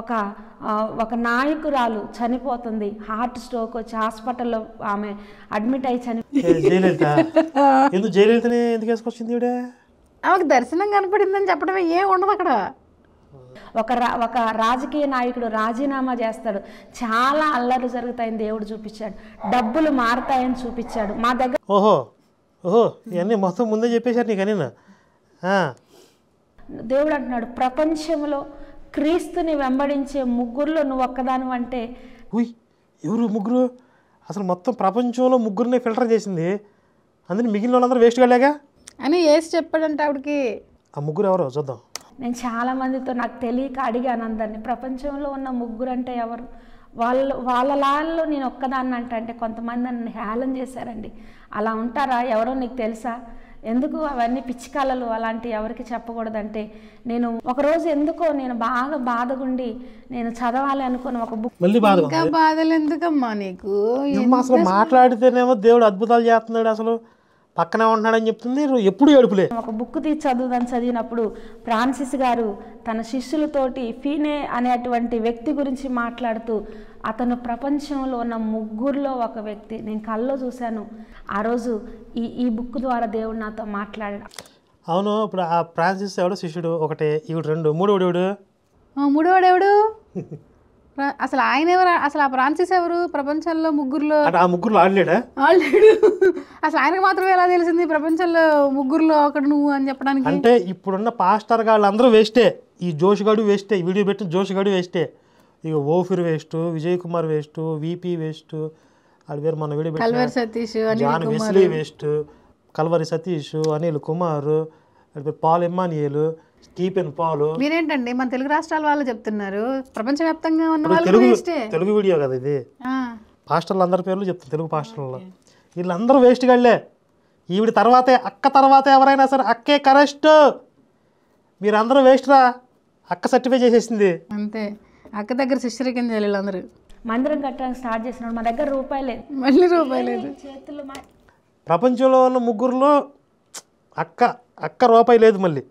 ఒక నాయకురాలు చనిపోతుంది, హార్ట్ స్ట్రోక్ వచ్చి హాస్పిటల్లో ఆమె అడ్మిట్ అయి జయలలిత ఎందుకు జయలలితని ఎందుకు వేసుకొచ్చింది? ఆమెకు దర్శనం కనపడిందని చెప్పడమే ఏం ఉండదు అక్కడ. ఒక రాజకీయ నాయకుడు రాజీనామా చేస్తాడు, చాలా అల్లర్లు జరుగుతాయని దేవుడు చూపించాడు, డబ్బులు మారుతాయని చూపించాడు. మా దగ్గర ఓహో ఇవన్నీ మొత్తం ముందే చెప్పేశారు నీకు. అని దేవుడు అంటున్నాడు, ప్రపంచంలో క్రీస్తుని వెంబడించే ముగ్గురులో నువ్వు ఒక్కదాని అంటే. ఎవరు ముగ్గురు? అసలు మొత్తం ప్రపంచంలో ముగ్గురిని ఫిల్టర్ చేసింది, అందుకని మిగిలిన వాళ్ళందరూ వేస్ట్ కాలేగా అని వేసి చెప్పాడంటే ఆవిడకి. ఆ ముగ్గురు ఎవరో చూద్దాం. నేను చాలా మందితో నాకు తెలియక అడిగాను అందరినీ, ప్రపంచంలో ఉన్న ముగ్గురు అంటే ఎవరు? వాళ్ళ లాల్లో నేను ఒక్కదాన్ని అంటే కొంతమంది నన్ను హేళన చేశారండి. అలా ఉంటారా? ఎవరో నీకు తెలుసా? ఎందుకు అవన్నీ పిచ్చికాలలు అలాంటి ఎవరికి చెప్పకూడదంటే, నేను ఒకరోజు ఎందుకో నేను బాగా బాధగుండి నేను చదవాలి అనుకుని ఒక బుక్. ఇంకా బాధలు ఎందుకమ్మా నీకు? అసలు మాట్లాడితేనేమో దేవుడు అద్భుతాలు చేస్తున్నాడు, అసలు పక్కనే ఉంటున్నాడని చెప్తుంది, ఎప్పుడు ఏడుపులే. ఒక బుక్ తీసి చదివినప్పుడు ఫ్రాన్సిస్ గారు తన శిష్యులతోటి ఫీనే అనేటువంటి వ్యక్తి గురించి మాట్లాడుతూ, అతను ప్రపంచంలో ఉన్న ముగ్గురులో ఒక వ్యక్తి, నేను కల్లో చూశాను. ఆ రోజు ఈ బుక్ ద్వారా దేవుడు నాతో మాట్లాడాడు. అవును, ఇప్పుడు ఆ ఫ్రాన్సిస్ ఎవడు శిష్యుడు? ఒకటే, ఈవిడు 2, మూడోడు మూడోడెవడు? అసలు ఆయన ఎవరు? అసలు ఆ ఫ్రాన్సిస్ ఎవరు? ప్రపంచంలో ముగ్గురులో ఆ ముగ్గురులో ఆడలేడు. అసలు ఆయనకు మాత్రమే ఎలా తెలిసింది ప్రపంచంలో ముగ్గురులో ఒకడు నువ్వు అని చెప్పడానికి? అంటే ఇప్పుడున్న పాస్టర్ వాళ్ళందరూ వేస్టే. ఈ జోషిగాడు వేస్టే, ఈ వీడియో పెట్టిన జోషిగాడు వేస్టే, ఇక Ophir waste, Vijay Kumar waste, VP waste, అది వేరు మన video Calvary Satish, John Wesley waste, Calvary Satish, Anil Kumar, Paul Emmanuel, Stephen Paul. మీరేంటండి మన తెలుగు రాష్ట్రాల వాళ్ళు చెప్తున్నారు, ప్రపంచవ్యాప్తంగా ఉన్న వాళ్ళు తెలుగు వీడియో కదా ఇది. పాస్టర్లు అందరి పేర్లు చెప్తాను, తెలుగు పాస్టర్లలో వీళ్ళందరూ వేస్ట్ గాళ్లే. ఈవిడ తర్వాతే, అక్క తర్వాతే ఎవరైనా సరే అక్కే కరెస్ట్. మీరందరూ వేస్ట్ రా, అక్క సర్టిఫై చేసేసింది అంతే. అక్క దగ్గర శిష్యరికం చేయాలి అందరూ. మందిరం కట్టడానికి స్టార్ట్ చేసినాడు. మా దగ్గర రూపాయి లేదు, మళ్ళీ రూపాయి లేదు. చేతుల్లో ప్రపంచంలో ఉన్న ముగ్గురులో అక్క రూపాయి లేదు మళ్ళీ.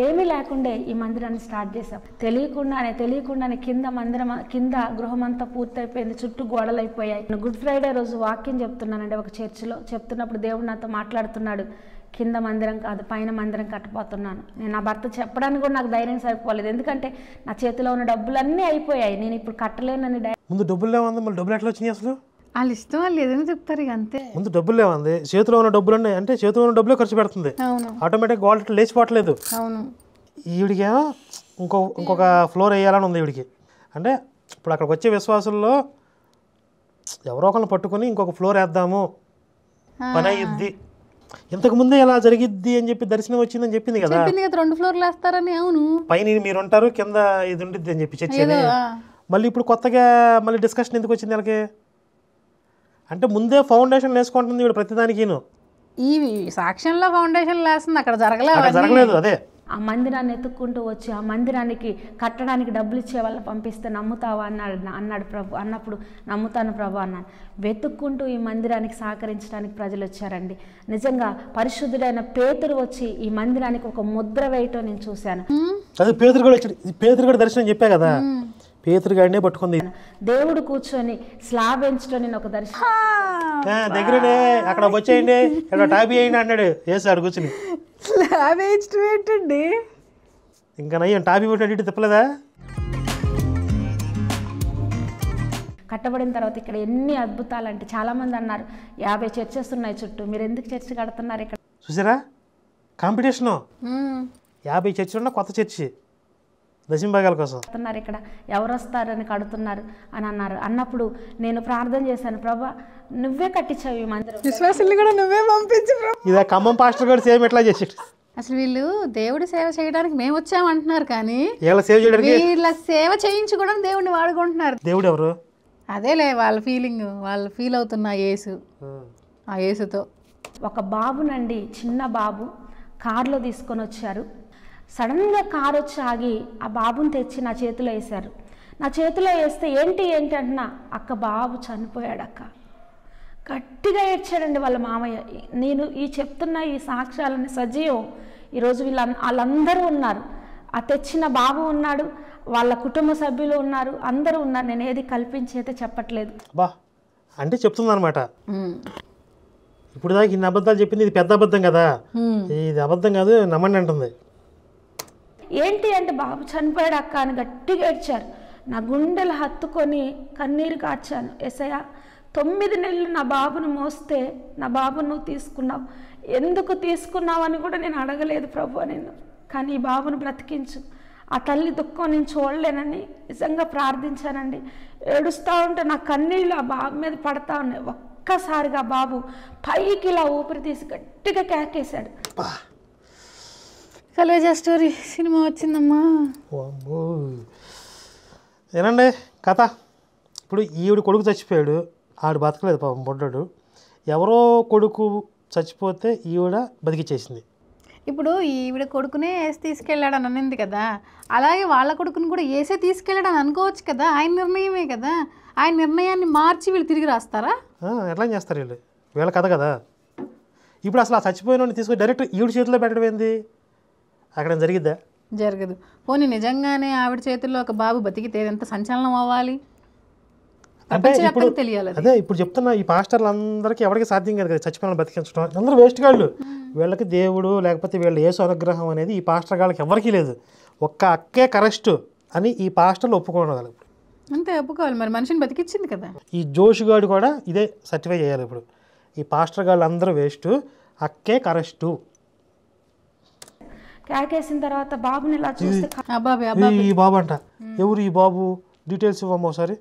ఏమీ లేకుండే ఈ మందిరాన్ని స్టార్ట్ చేసాం. తెలియకుండానే కింద గృహం అంతా పూర్తయిపోయింది, చుట్టూ గోడలు అయిపోయాయి. గుడ్ ఫ్రైడే రోజు వాక్యం చెప్తున్నానండి ఒక చర్చిలో. చెప్తున్నప్పుడు దేవుడు నాతో మాట్లాడుతున్నాడు, కింద మందిరం కాదు పైన మందిరం కట్టబోతున్నాను. నేను నా భర్త చెప్పడానికి కూడా నాకు ధైర్యం సరిపోలేదు, ఎందుకంటే నా చేతిలో ఉన్న డబ్బులన్నీ అయిపోయాయి, నేను ఇప్పుడు కట్టలేనని. ముందు డబ్బులు లేవంది, మళ్ళీ డబ్బులు ఎట్లా వచ్చినాయి అసలు? వాళ్ళు ఇష్టం, వాళ్ళు ఏదైనా చెప్తారు ఇక అంతే. ముందు డబ్బులు లేవంది, చేతిలో ఉన్న డబ్బులు ఉన్నాయి అంటే చేతిలో ఉన్న డబ్బులే ఖర్చు పెడుతుంది, ఆటోమేటిక్ గోల్డ్ లేచిపోవట్లేదు. ఈవిడికేమో ఇంకొక ఫ్లోర్ వేయాలని ఉంది ఈవిడికి. అంటే ఇప్పుడు అక్కడికి వచ్చే విశ్వాసుల్లో ఎవరో ఒకరిని పట్టుకుని ఇంకొక ఫ్లోర్ వేద్దాము, పని అయ్యిద్ది. ఇంతకుముందే ఇలా జరిగిద్ది అని చెప్పి దర్శనం వచ్చిందని చెప్పింది కదా, 2 ఫ్లోర్లు వేస్తారని. అవును, పైన మీరు ఉంటారు, కింద ఇది ఉండిద్ది అని చెప్పి చర్చి. మళ్ళీ ఇప్పుడు కొత్తగా మళ్ళీ డిస్కషన్ ఎందుకు వచ్చింది వాళ్ళకి? అంటే ముందే ఫౌండేషన్ వేసుకుంటుంది వీడు ప్రతిదానికి. ఈ సాక్ష్యంలో ఫౌండేషన్ వేస్తుంది, అక్కడ జరగలేదు. అదే ఆ మందిరాన్ని ఎత్తుక్కుంటూ వచ్చి ఆ మందిరానికి కట్టడానికి డబ్బులు ఇచ్చే వాళ్ళని పంపిస్తే నమ్ముతావా అన్నాడు ప్రభు. అన్నప్పుడు నమ్ముతాను ప్రభు అన్నాను. వెతుక్కుంటూ ఈ మందిరానికి సహకరించడానికి ప్రజలు వచ్చారండి. నిజంగా పరిశుద్ధుడైన పేతురు వచ్చి ఈ మందిరానికి ఒక ముద్ర వేయటం నేను చూశాను. అది పేతురు కూడా దర్శనం చెప్పా కదా, పేతురు గాడినే పట్టుకుంది. దేవుడు కూర్చొని స్లాబ్ ఎంచడం నేను ఒక దర్శనం దగ్గరనే అక్కడ వచ్చేయండి, ఇక్కడ టాపీ అయ్యండి అన్నాడు వేసాడు కూర్చుని. స్లాబ్ వేయించడం ఏంటండి? ఇంకా నయ్యం టాపీ పెట్టినట్టు తిప్పలేదా? కట్టబడిన తర్వాత ఇక్కడ ఎన్ని అద్భుతాలు అంటే చాలామంది అన్నారు 50 చర్చెస్ ఉన్నాయి చుట్టూ, మీరు ఎందుకు చర్చి కడుతున్నారు ఇక్కడ? చూసారా కాంపిటీషను, 50 చర్చిలు ఉన్న కొత్త చర్చి దశంభాగాల కోసం కడుతున్నారు, ఇక్కడ ఎవరు వస్తారని కడుతున్నారు అని అన్నారు. అన్నప్పుడు నేను ప్రార్థన చేశాను, ప్రభా నువ్వే కట్టించావు ఈ మందిరం, విశ్వాసుల్ని కూడా నువ్వే పంపించు. ఇదే ఖమ్మం పాస్టర్ కూడా సేమ్ ఎట్లా చేసాడు. అసలు వీళ్ళు దేవుడి సేవ చేయడానికి మేము వచ్చామంటున్నారు, కానీ వీళ్ళ సేవ చేయడానికి వీళ్ళ సేవ చేయించుకోవడానికి దేవుడిని వాడుకుంటున్నారు. దేవుడు ఎవరు? అదేలే వాళ్ళ ఫీలింగ్, వాళ్ళు ఫీల్ అవుతున్న యేసు. ఆ యేసుతో ఒక బాబునండి, చిన్న బాబు కారులో తీసుకొని వచ్చారు. సడన్గా కారు వచ్చి ఆగి ఆ బాబుని తెచ్చి నా చేతిలో వేశారు. నా చేతిలో వేస్తే ఏంటి అంటున్నా, అక్క బాబు చనిపోయాడు అక్క. గట్టిగా ఏడ్చాడండి వాళ్ళ మామయ్య. నేను చెప్తున్న ఈ సాక్ష్యాలని సజీవం. ఈరోజు వాళ్ళందరూ ఉన్నారు, ఆ తెచ్చిన బాబు ఉన్నాడు, వాళ్ళ కుటుంబ సభ్యులు ఉన్నారు, అందరూ ఉన్నారు. నేను ఏది కల్పించి అయితే చెప్పట్లేదు. బా అంటే చెప్తుంది అనమాట. ఇప్పుడు దాకా ఇన్ని అబద్ధాలు చెప్పింది, ఇది పెద్ద అబద్ధం కదా, ఇది అబద్ధం కాదు నమ్మండి అంటుంది. ఏంటి అంటే బాబు చనిపోయాడు అక్క అని గట్టిగా ఏడ్చారు. నా గుండెలు హత్తుకొని కన్నీరు కార్చాను. యేసయ్య 9 నెలలు నా బాబును మోస్తే నా బాబును నువ్వు తీసుకున్నావు, ఎందుకు తీసుకున్నావు అని కూడా నేను అడగలేదు ప్రభు నిన్ను, కానీ ఈ బాబును బ్రతికించు. ఆ తల్లి దుఃఖం నేను చూడలేనని నిజంగా ప్రార్థించానండి. ఏడుస్తూ ఉంటే నా కన్నీళ్ళు ఆ బాబు మీద పడతా ఉన్నాయి. ఒక్కసారిగా బాబు పైకి ఇలా ఊపిరి తీసి గట్టిగా కేకేశాడు. కలేజా స్టోరీ సినిమా వచ్చిందమ్మా. ఏనండి కథ. ఇప్పుడు ఈవిడ కొడుకు చచ్చిపోయాడు, ఆడు బతకలేదు పాపం బొడ్డాడు. ఎవరో కొడుకు చచ్చిపోతే ఈవిడ బతికిచ్చేసింది. ఇప్పుడు ఈవిడ కొడుకునే వేసి తీసుకెళ్ళాడని అనింది కదా, అలాగే వాళ్ళ కొడుకుని కూడా వేసే తీసుకెళ్ళాడని అనుకోవచ్చు కదా. ఆయన నిర్ణయమే కదా, ఆయన నిర్ణయాన్ని మార్చి వీళ్ళు తిరిగి రాస్తారా? ఎట్లా చేస్తారు వీళ్ళు? వీళ్ళ కథ కదా. ఇప్పుడు అసలు ఆ చచ్చిపోయిన తీసుకొని డైరెక్ట్ ఈవిడ చేతిలో పెట్టడం ఏంది? అక్కడ జరిగిద్దా? జరగదు. పోనీ నిజంగానే ఆవిడ చేతుల్లో ఒక బాబు బతికితే ఎంత సంచలనం అవ్వాలి, అంటే ఇప్పుడు తెలియాలి. అదే ఇప్పుడు చెప్తున్నా, ఈ పాస్టర్లు అందరికీ ఎవరికి సాధ్యం కాదు కదా చచ్చిపోయిన బతికించడం. అందరూ వేస్ట్ గాళ్ళు. వీళ్ళకి దేవుడు లేకపోతే వీళ్ళ యేసు అనుగ్రహం అనేది ఈ పాస్టర్ గాళ్ళకి ఎవరికీ లేదు. ఒక్క అక్కే కరెస్ట్ అని ఈ పాస్టర్లు ఒప్పుకోవాలి. అంతే ఒప్పుకోవాలి, మరి మనిషిని బతికిచ్చింది కదా. ఈ జోష్ గాడు కూడా ఇదే సర్టిఫై చేయాలి. ఇప్పుడు ఈ పాస్టర్ గాళ్ళు అందరూ వేస్ట్, అక్కే కరెస్టు. కేకేసిన తర్వాత బాబుని ఇలా చూస్తే ఈ బాబు అంట. ఎవరు ఈ బాబు? డీటెయిల్స్ ఇవ్వము, ఒకసారి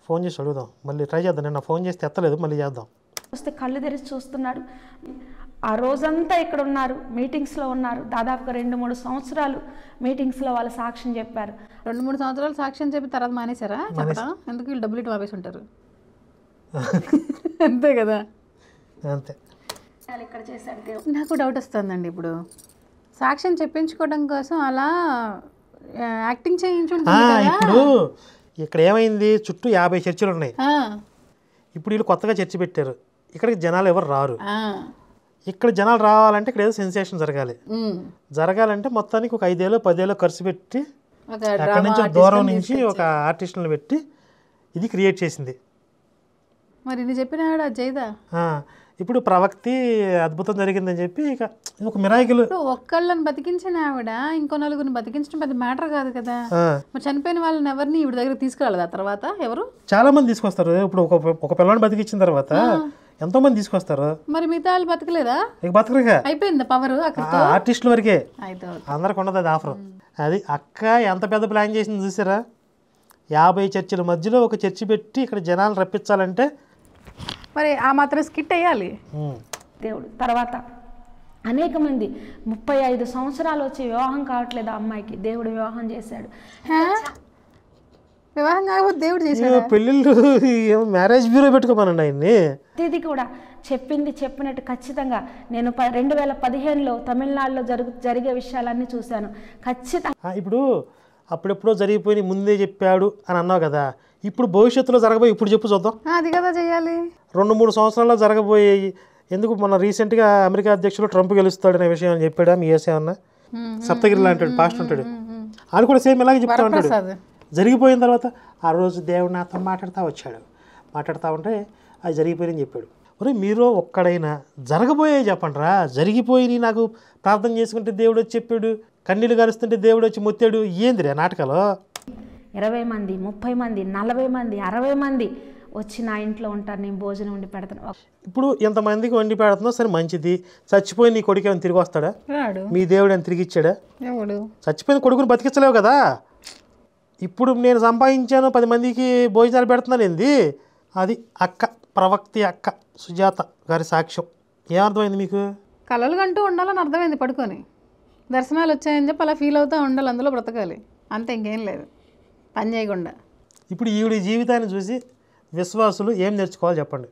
ఫోన్ చేసి అడుగుదాం. మళ్ళీ ట్రై చేద్దాం. నేను ఫోన్ చేస్తే ఎత్తలేదు, మళ్ళీ చేద్దాం. చూస్తే కళ్ళు తెరిచి చూస్తున్నాడు. ఆ రోజంతా ఇక్కడ ఉన్నారు, మీటింగ్స్లో ఉన్నారు. దాదాపుగా 2-3 సంవత్సరాలు మీటింగ్స్లో వాళ్ళు సాక్ష్యం చెప్పారు. 2-3 సంవత్సరాలు సాక్ష్యం చెప్పి తర్వాత మానేశారా చెప్పడం? ఎందుకు వీళ్ళు డబ్బులు ఇటు ఆపేసి ఉంటారు. అంతే కదా, అంతే. ఇక్కడ చేశాడు. నాకు డౌట్ వస్తుందండి. ఇప్పుడు సాక్ష్యం చెప్పించుకోవడం కోసం అలా యాక్టింగ్ చేయించుంటుంది. ఇప్పుడు ఇక్కడ ఏమైంది, చుట్టూ 50 చర్చిలు ఉన్నాయి. ఆ, ఇప్పుడు వీళ్ళు కొత్తగా చర్చి పెట్టారు, ఇక్కడికి జనాలు ఎవరు రారు. ఆ, ఇక్కడ జనాలు రావాలంటే ఇక్కడ ఏదో సెన్సేషన్ జరగాలి. ఉమ్. జరగాలంటే మొత్తానికి ఒక 5 ఏళ్ళు 10 ఏళ్ళు ఖర్చు పెట్టి ఒక అక్కడి డ్రామా నుంచి ఆర్టిస్ట్ దూరం ని నుంచి ఒక ఆర్టిస్టులను పెట్టి ఇది క్రియేట్ చేసింది. మరి ఇది చెప్పినాడు అది చేయదా? ఆ, ఇప్పుడు ప్రవక్తి అద్భుతం జరిగిందని చెప్పి ఇక ఒక మిరాకిల్. ఇప్పుడు ఒక్కళ్ళని బతికించిన ఆవిడ ఇంకో నలుగురిని బతికించడం పెద్ద మ్యాటర్ కాదు కదా. మరి చనిపోయిన వాళ్ళని ఎవరిని ఈవిడ దగ్గర తీసుకురాలేదు. ఆ తర్వాత ఎవరు చాలా మంది తీసుకొస్తారు. ఇప్పుడు ఒక పిల్లని బతికించిన తర్వాత ఎంతో మంది తీసుకొస్తారు. మరి మిగతా వాళ్ళు బతకలేదా? ఇక బతకరుగా, అయిపోయింది పవర్ అక్కడితో. ఆర్టిస్టుల వరకే, అయితే అందరికి ఉండదు అది ఆఫర్. అది అక్క ఎంత పెద్ద ప్లాన్ చేసింది చూసారా. 50 చర్చిల మధ్యలో ఒక చర్చి పెట్టి ఇక్కడ జనాలు రప్పించాలంటే మరి ఆ మాత్రం స్కిట్ అయ్యాలి. దేవుడు తర్వాత అనేక మంది 35 సంవత్సరాలు వచ్చి వివాహం కావట్లేదు ఆ అమ్మాయికి, దేవుడు వివాహం చేశాడు. వివాహం కాకపోతే దేవుడు చేశాడు. పెళ్ళిళ్ళు మ్యారేజ్ బ్యూరో పెట్టుకోమనండి ఆయన్ని. ఇది కూడా చెప్పింది చెప్పినట్టు ఖచ్చితంగా నేను 2015లో తమిళనాడులో జరిగే విషయాలన్నీ చూశాను. ఖచ్చితంగా ఇప్పుడు అప్పుడెప్పుడో జరిగిపోయి ముందే చెప్పాడు అని అన్నావు కదా, ఇప్పుడు భవిష్యత్తులో జరగబోయి ఇప్పుడు చెప్పు చూద్దాం. అది కదా చేయాలి. 2-3 సంవత్సరాల్లో జరగబోయేవి ఎందుకు. మన రీసెంట్గా అమెరికా అధ్యక్షులు ట్రంప్ గెలుస్తాడు అనే విషయం అని చెప్పాడా మీ ఏసేమన్నా? సప్తగిరి లాంటి పాస్ట్ ఉంటాడు, ఆడు కూడా సేమ్ ఇలాగే చెప్తా ఉంటాడు. జరిగిపోయిన తర్వాత ఆ రోజు దేవుడు నాతో మాట్లాడుతూ ఉంటే అది జరిగిపోయిందని చెప్పాడు. ఒరే మీరు ఒక్కడైనా జరగబోయే చెప్పండి రా. జరిగిపోయి నాకు ప్రార్థన చేసుకుంటే దేవుడు వచ్చి చెప్పాడు, కన్నీళ్ళు గారుస్తుంటే దేవుడు వచ్చి మొత్తాడు. ఏందిరా నాటకాలు? 20 మంది 30 మంది 40 మంది 60 మంది వచ్చి నా ఇంట్లో ఉంటారు, నేను భోజనం వండి పెడతాను. ఇప్పుడు ఇంతమందికి వండి పెడుతున్నావు సరే మంచిది. చచ్చిపోయి నీ కొడుకు ఏమైనా తిరిగి వస్తాడా? రాడు. మీ దేవుడు ఏమైనా తిరిగి ఇచ్చాడా? ఎవడు? చచ్చిపోయిన కొడుకుని బతికించలేవు కదా. ఇప్పుడు నేను సంపాదించాను 10 మందికి భోజనాలు పెడుతున్నాను ఏంది? అది అక్క ప్రవక్తి అక్క సుజాత గారి సాక్ష్యం. ఏమర్థమైంది మీకు? కలలు కంటూ ఉండాలని అర్థమైంది. పడుకొని దర్శనాలు వచ్చాయని చెప్పి అలా ఫీల్ అవుతూ ఉండాలి, అందులో బ్రతకాలి అంతే, ఇంకేం లేదు పని చేయకుండా. ఇప్పుడు ఈవిడ జీవితాన్ని చూసి విశ్వాసులు ఏం నేర్చుకోవాలి చెప్పండి.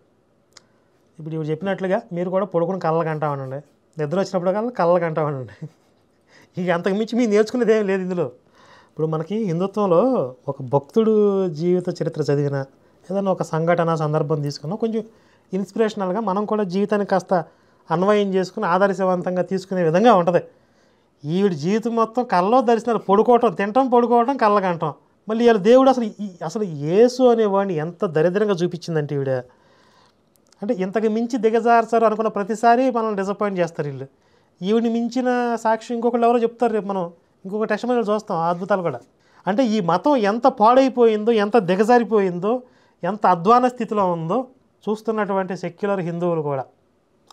ఇప్పుడు ఇవి చెప్పినట్లుగా మీరు కూడా పడుకుని కళ్ళకి అంటామనండి, నిద్ర వచ్చినప్పుడు కళ్ళకి అంటామనండి. ఇక అంతకుమించి మీరు నేర్చుకునేది ఏం లేదు ఇందులో. ఇప్పుడు మనకి హిందుత్వంలో ఒక భక్తుడు జీవిత చరిత్ర చదివినా ఏదైనా ఒక సంఘటన సందర్భం తీసుకున్నా కొంచెం ఇన్స్పిరేషనల్గా మనం కూడా జీవితాన్ని కాస్త అన్వయం చేసుకుని ఆదర్శవంతంగా తీసుకునే విధంగా ఉంటుంది. ఈవిడ జీవితం మొత్తం కళ్ళలో దర్శనాలు, పడుకోవటం, తినటం, పడుకోవటం, కళ్ళకంటాం. మళ్ళీ వీళ్ళ దేవుడు అసలు యేసు అనేవాడిని ఎంత దరిద్రంగా చూపించిందంటే ఈవిడ. అంటే ఇంతకు మించి దిగజార్చారు అనుకున్న ప్రతిసారి మనల్ని డిసప్పాయింట్ చేస్తారు వీళ్ళు. ఈవిడిని మించిన సాక్షి ఇంకొకళ్ళు ఎవరో చెప్తారు. రేపు మనం ఇంకొక టెస్టిమనీలు చూస్తాం, ఆ అద్భుతాలు కూడా. అంటే ఈ మతం ఎంత పాడైపోయిందో, ఎంత దిగజారిపోయిందో, ఎంత అధ్వాన స్థితిలో ఉందో చూస్తున్నటువంటి సెక్యులర్ హిందువులు కూడా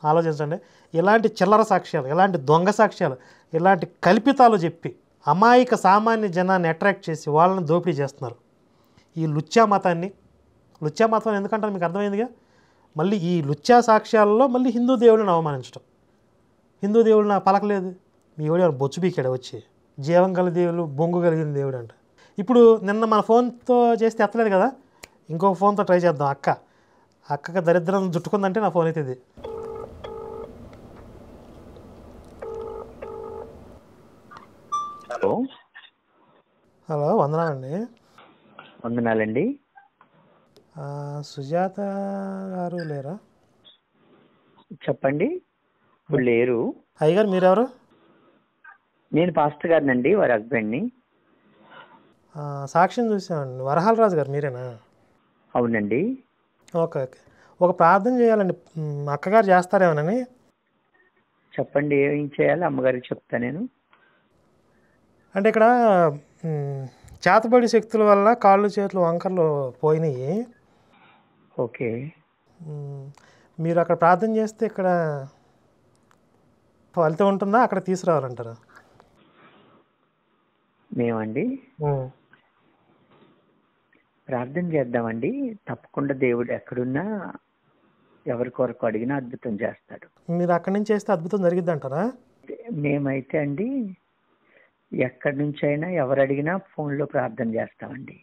ఆలోచించండి. ఇలాంటి చిల్లర సాక్ష్యాలు, ఇలాంటి దొంగ సాక్ష్యాలు, ఇలాంటి కల్పితాలు చెప్పి అమాయక సామాన్య జనాన్ని అట్రాక్ట్ చేసి వాళ్ళని దోపిడీ చేస్తున్నారు. ఈ లుచ్చా మతం ఎందుకంటారు మీకు అర్థమైందిగా. మళ్ళీ ఈ లుచ్చా సాక్ష్యాలలో మళ్ళీ హిందూ దేవుడిని అవమానించడం. హిందూ దేవుడు నాకు పలకలేదు, మీ ఎవడు బొచ్చు బీకాడు వచ్చి, జీవం గల దేవుడు, బొంగు కలిగిన దేవుడు అంట. ఇప్పుడు నిన్న మన ఫోన్తో చేస్తే ఎత్తలేదు కదా, ఇంకొక ఫోన్తో ట్రై చేద్దాం. అక్కకి దరిద్రం జుట్టుకుందంటే నా ఫోన్ అయితే ఇది. హలో, వందనాలండి. వందనాలండి. సుజాత గారు లేరా? చెప్పండి. ఇప్పుడు లేరు. అయ్యగారు మీరెవరు? నేను పాస్టర్ గారినండి, వారి హస్బెండ్ని. సాక్ష్యం చూసామండి. వరహాల రాజు గారు మీరేనా? అవునండి. ఓకే. ఒక ప్రార్థన చేయాలండి, అక్కగారు చేస్తారేమోనని. చెప్పండి, ఏం చేయాలి? అమ్మగారికి చెప్తా నేను. అంటే ఇక్కడ చేతబడి శక్తుల వల్ల కాళ్ళు చేతులు వంకర్లు పోయినాయి. ఓకే. మీరు అక్కడ ప్రార్థన చేస్తే ఇక్కడ ఫలితం ఉంటుందా, అక్కడ తీసుకురావాలంటారా? మేమండి ప్రార్థన చేద్దామండి. తప్పకుండా దేవుడు ఎక్కడున్నా ఎవరి కొరకు అడిగినా అద్భుతం చేస్తాడు. మీరు అక్కడి నుంచి చేస్తే అద్భుతం జరిగిద్ది అంటారా? మేమైతే అండి ఎక్కడి నుంచి అయినా ఎవరు అడిగినా ఫోన్లో ప్రార్థన చేస్తామండి.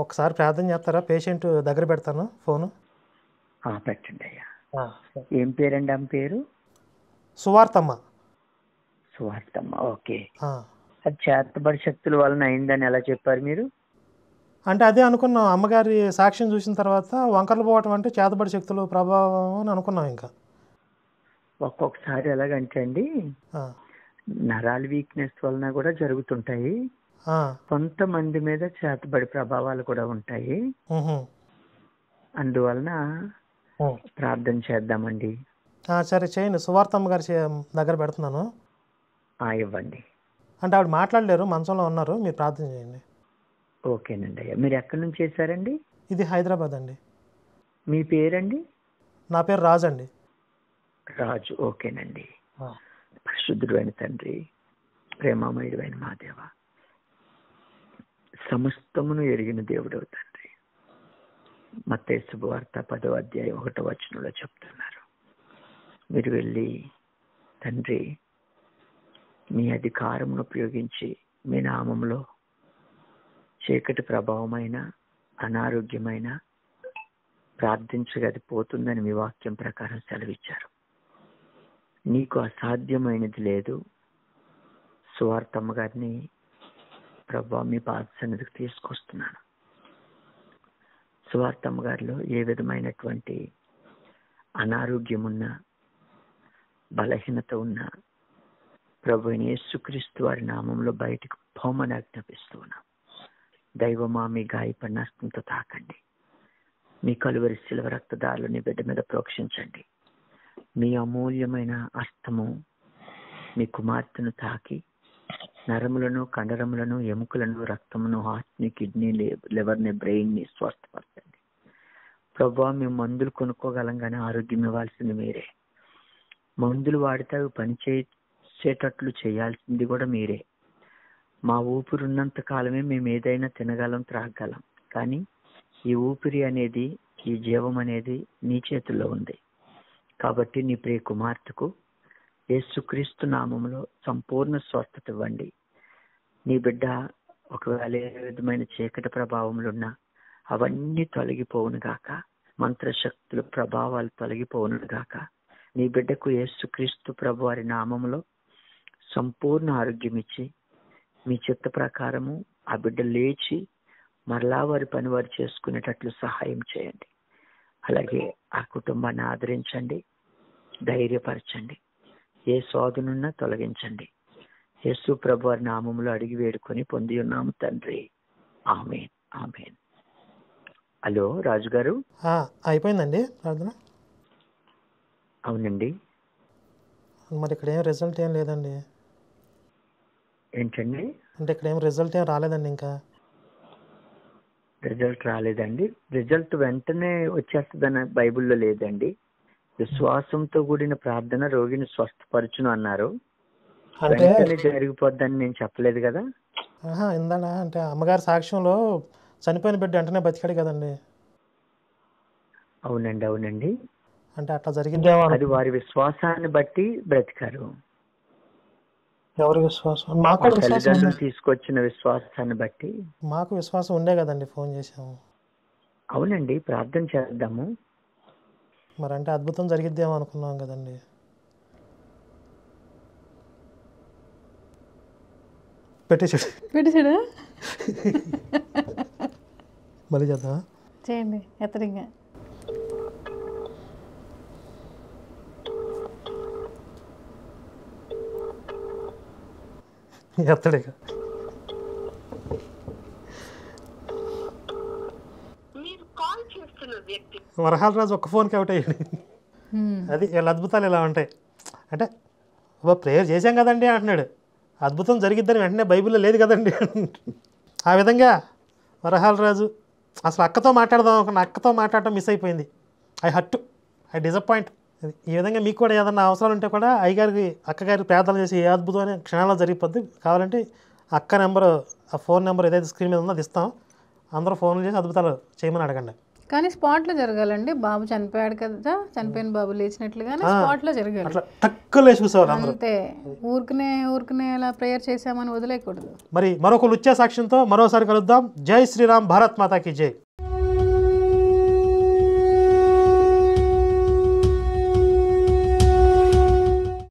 ఒకసారి ప్రార్థన చేస్తారా? పేషెంట్ దగ్గర పెడతాను ఫోను. పెట్టండి అయ్యా. ఏం పేరండి ఆమె పేరు? సువార్తమ్మ. సువార్తమ్మ. ఓకే. అది చేతబడి శక్తుల వలన అయిందని ఎలా చెప్పారు మీరు? అంటే అదే అనుకున్నాం, అమ్మగారి సాక్ష్యం చూసిన తర్వాత వంకరలు పోవటం అంటే చేతబడి శక్తులు ప్రభావం అని అనుకున్నాం ఇంకా. ఒక్కొక్కసారి ఎలాగంటే అండి, ఆ, నరాల వీక్నెస్ వలన కూడా జరుగుతుంటాయి. ఆ, కొంతమంది మీద చేతబడి ప్రభావాలు కూడా ఉంటాయి. ఉహు, అందువలన ఉ. ప్రార్థన చేద్దామండి. సరే చేయండి. సువార్తమ్మ గారి దగ్గర పెడుతున్నాను. ఇవ్వండి. అంటే ఆవిడ మాట్లాడలేరు, మంచంలో ఉన్నారు, మీరు ప్రార్థన చేయండి. ఓకేనండి అయ్యా. మీరు ఎక్కడి నుంచి చేశారండి? ఇది హైదరాబాద్ అండి. మీ పేరండి? నా పేరు రాజు అండి. రాజు. ఓకేనండి. పరిశుద్ధుడైన తండ్రి, ప్రేమామయుడైన మా దేవ, సమస్తమును ఎరిగిన దేవుడవు తండ్రి, మత్తయి శుభవార్త 10వ అధ్యాయం 1వ వచనంలో చెప్తున్నారు, మీరు వెళ్ళి తండ్రి మీ అధికారమును ఉపయోగించి మీ నామంలో చీకటి ప్రభావమైన అనారోగ్యమైన ప్రార్థించగది పోతుందని మీ వాక్యం ప్రకారం సెలవిచ్చారు. నీకు అసాధ్యమైనది లేదు. సువార్తమ్మ గారిని ప్రభా మీ పాద సన్నిధికి తీసుకొస్తున్నాను. సువార్తమ్మ గారిలో ఏ విధమైనటువంటి అనారోగ్యం ఉన్నా, బలహీనత ఉన్నా, ప్రభు యేసుక్రీస్తు వారి నామంలో బయటకు పోమని ఆజ్ఞాపిస్తున్నాం. దైవమా మీ గాయపడిన హస్తంతో తాకండి. మీ కలువరి శిలువ రక్తదారులు నీ బిడ్డ మీద ప్రోక్షించండి. మీ అమూల్యమైన హస్తము మీ కుమార్తెను తాకి నరములను, కండరములను, ఎముకలను, రక్తమును, హార్ట్ని, కిడ్నీ, లివర్ని, బ్రెయిన్ని స్వస్థపరచండి. ప్రభా మేము మందులు కొనుక్కోగలం కానీ ఆరోగ్యం ఇవ్వాల్సింది మీరే. మందులు వాడితే అవి పనిచేసేటట్లు చేయాల్సింది కూడా మీరే. మా ఊపిరి ఉన్నంత కాలమే మేము ఏదైనా తినగలం, త్రాగలం. కానీ ఈ ఊపిరి అనేది, ఈ జీవం అనేది నీ చేతుల్లో ఉంది. కాబట్టి నీ ప్రియ కుమార్తెకు యేసుక్రీస్తు నామములో సంపూర్ణ స్వస్థత ఇవ్వండి. నీ బిడ్డ ఒకవేళ ఏ విధమైన చీకటి ప్రభావములున్నా అవన్నీ తొలగిపోవును గాక. మంత్రశక్తుల ప్రభావాలు తొలగిపోవును గాక. నీ బిడ్డకు యేసుక్రీస్తు ప్రభు వారి నామములో సంపూర్ణ ఆరోగ్యం ఇచ్చి మీ చిత్త ప్రకారము ఆ బిడ్డ లేచి మరలా వారి పని వారు చేసుకునేటట్లు సహాయం చేయండి. అలాగే ఆ కుటుంబాన్ని ఆదరించండి, ధైర్యపరచండి. ఏ శోధనున్నా తొలగించండి. యేసు ప్రభు వారి నామములో అడిగి వేడుకొని పొంది ఉన్నాము తండ్రి. ఆమేన్, ఆమేన్. హలో రాజుగారు. అయిపోయిందండి ప్రార్థన? అవునండి. మరి ఇక్కడ ఏం రిజల్ట్ ఏం లేదండి. ఏంటండి? అంటే ఇక్కడ ఏం రిజల్ట్ ఏం రాలేదండి. ఇంకా రిజల్ట్ రాలేదండి. రిజల్ట్ వెంటనే వచ్చేస్తుందని బైబిల్లో లేదండి. విశ్వాసంతో కూడిన ప్రార్థన రోగిని స్వస్థపరచును అన్నారు. అంటే వెంటనే జరిగిపోద్దని నేను చెప్పలేదు కదా. ఇందాక అంటే అమ్మగారి సాక్ష్యంలో చనిపోయిన బిడ్డ వెంటనే బతికాడు కదండి. అవునండి, అవునండి. అంటే అట్లా జరిగిందేమో. అది వారి విశ్వాసాన్ని బట్టి బ్రతికారు. ఎవరి విశ్వాసం? మాకు విశ్వాసం తల్లిదండ్రులు తీసుకొచ్చిన విశ్వాసాన్ని బట్టి. మాకు విశ్వాసం ఉండే కదండి, ఫోన్ చేసాము. అవునండి, ప్రార్థన చేద్దాము. మరి అంటే అద్భుతం జరిగిద్దేమో అనుకున్నాం కదండి. పెట్టేసాడా? మళ్ళీ చేద్దామా? చేయండి ఎత్తడింగా. ఎత్తడిగా. వరహాల రాజు ఒక్క ఫోన్కి అవుట్ అయ్యాడు. అది వీళ్ళ అద్భుతాలు ఇలా ఉంటాయి. అంటే ప్రేయర్ చేశాం కదండి అంటున్నాడు, అద్భుతం జరిగిద్దని వెంటనే బైబిల్లో లేదు కదండి. ఆ విధంగా వరహాల రాజు అసలు అక్కతో మాట్లాడదాం అనుకున్న, అక్కతో మాట్లాడటం మిస్ అయిపోయింది. I disappoint. ఈ విధంగా మీకు కూడా ఏదన్నా అవసరాలు ఉంటే కూడా అయ్యగారికి, అక్కగారికి ప్రార్థన చేసి ఏ అద్భుతం అనే క్షణాల్లో జరిగిపోద్ది. కావాలంటే అక్క నెంబరు, ఆ ఫోన్ నెంబర్ ఏదైతే స్క్రీన్ మీద ఉందో అది ఇస్తాం. అందరూ ఫోన్లు చేసి అద్భుతాలు చేయమని అడగండి. కానీ స్పాట్లో జరగాలండి. బాబు చనిపోయాడు కదా, చనిపోయిన బాబు లేచినట్లుగానే స్పాట్లో జరగాలి. అట్లా టక్కులు వేసి కూర్చోవాలి అందరూ. అంతే, ఊరికనే అలా ప్రేయర్ చేసామని వదిలేయకూడదు. మరి మరొక లుచ్చా సాక్ష్యంతో మరోసారి కలుద్దాం. జై శ్రీరామ్, భారత్ మాతాకి జై.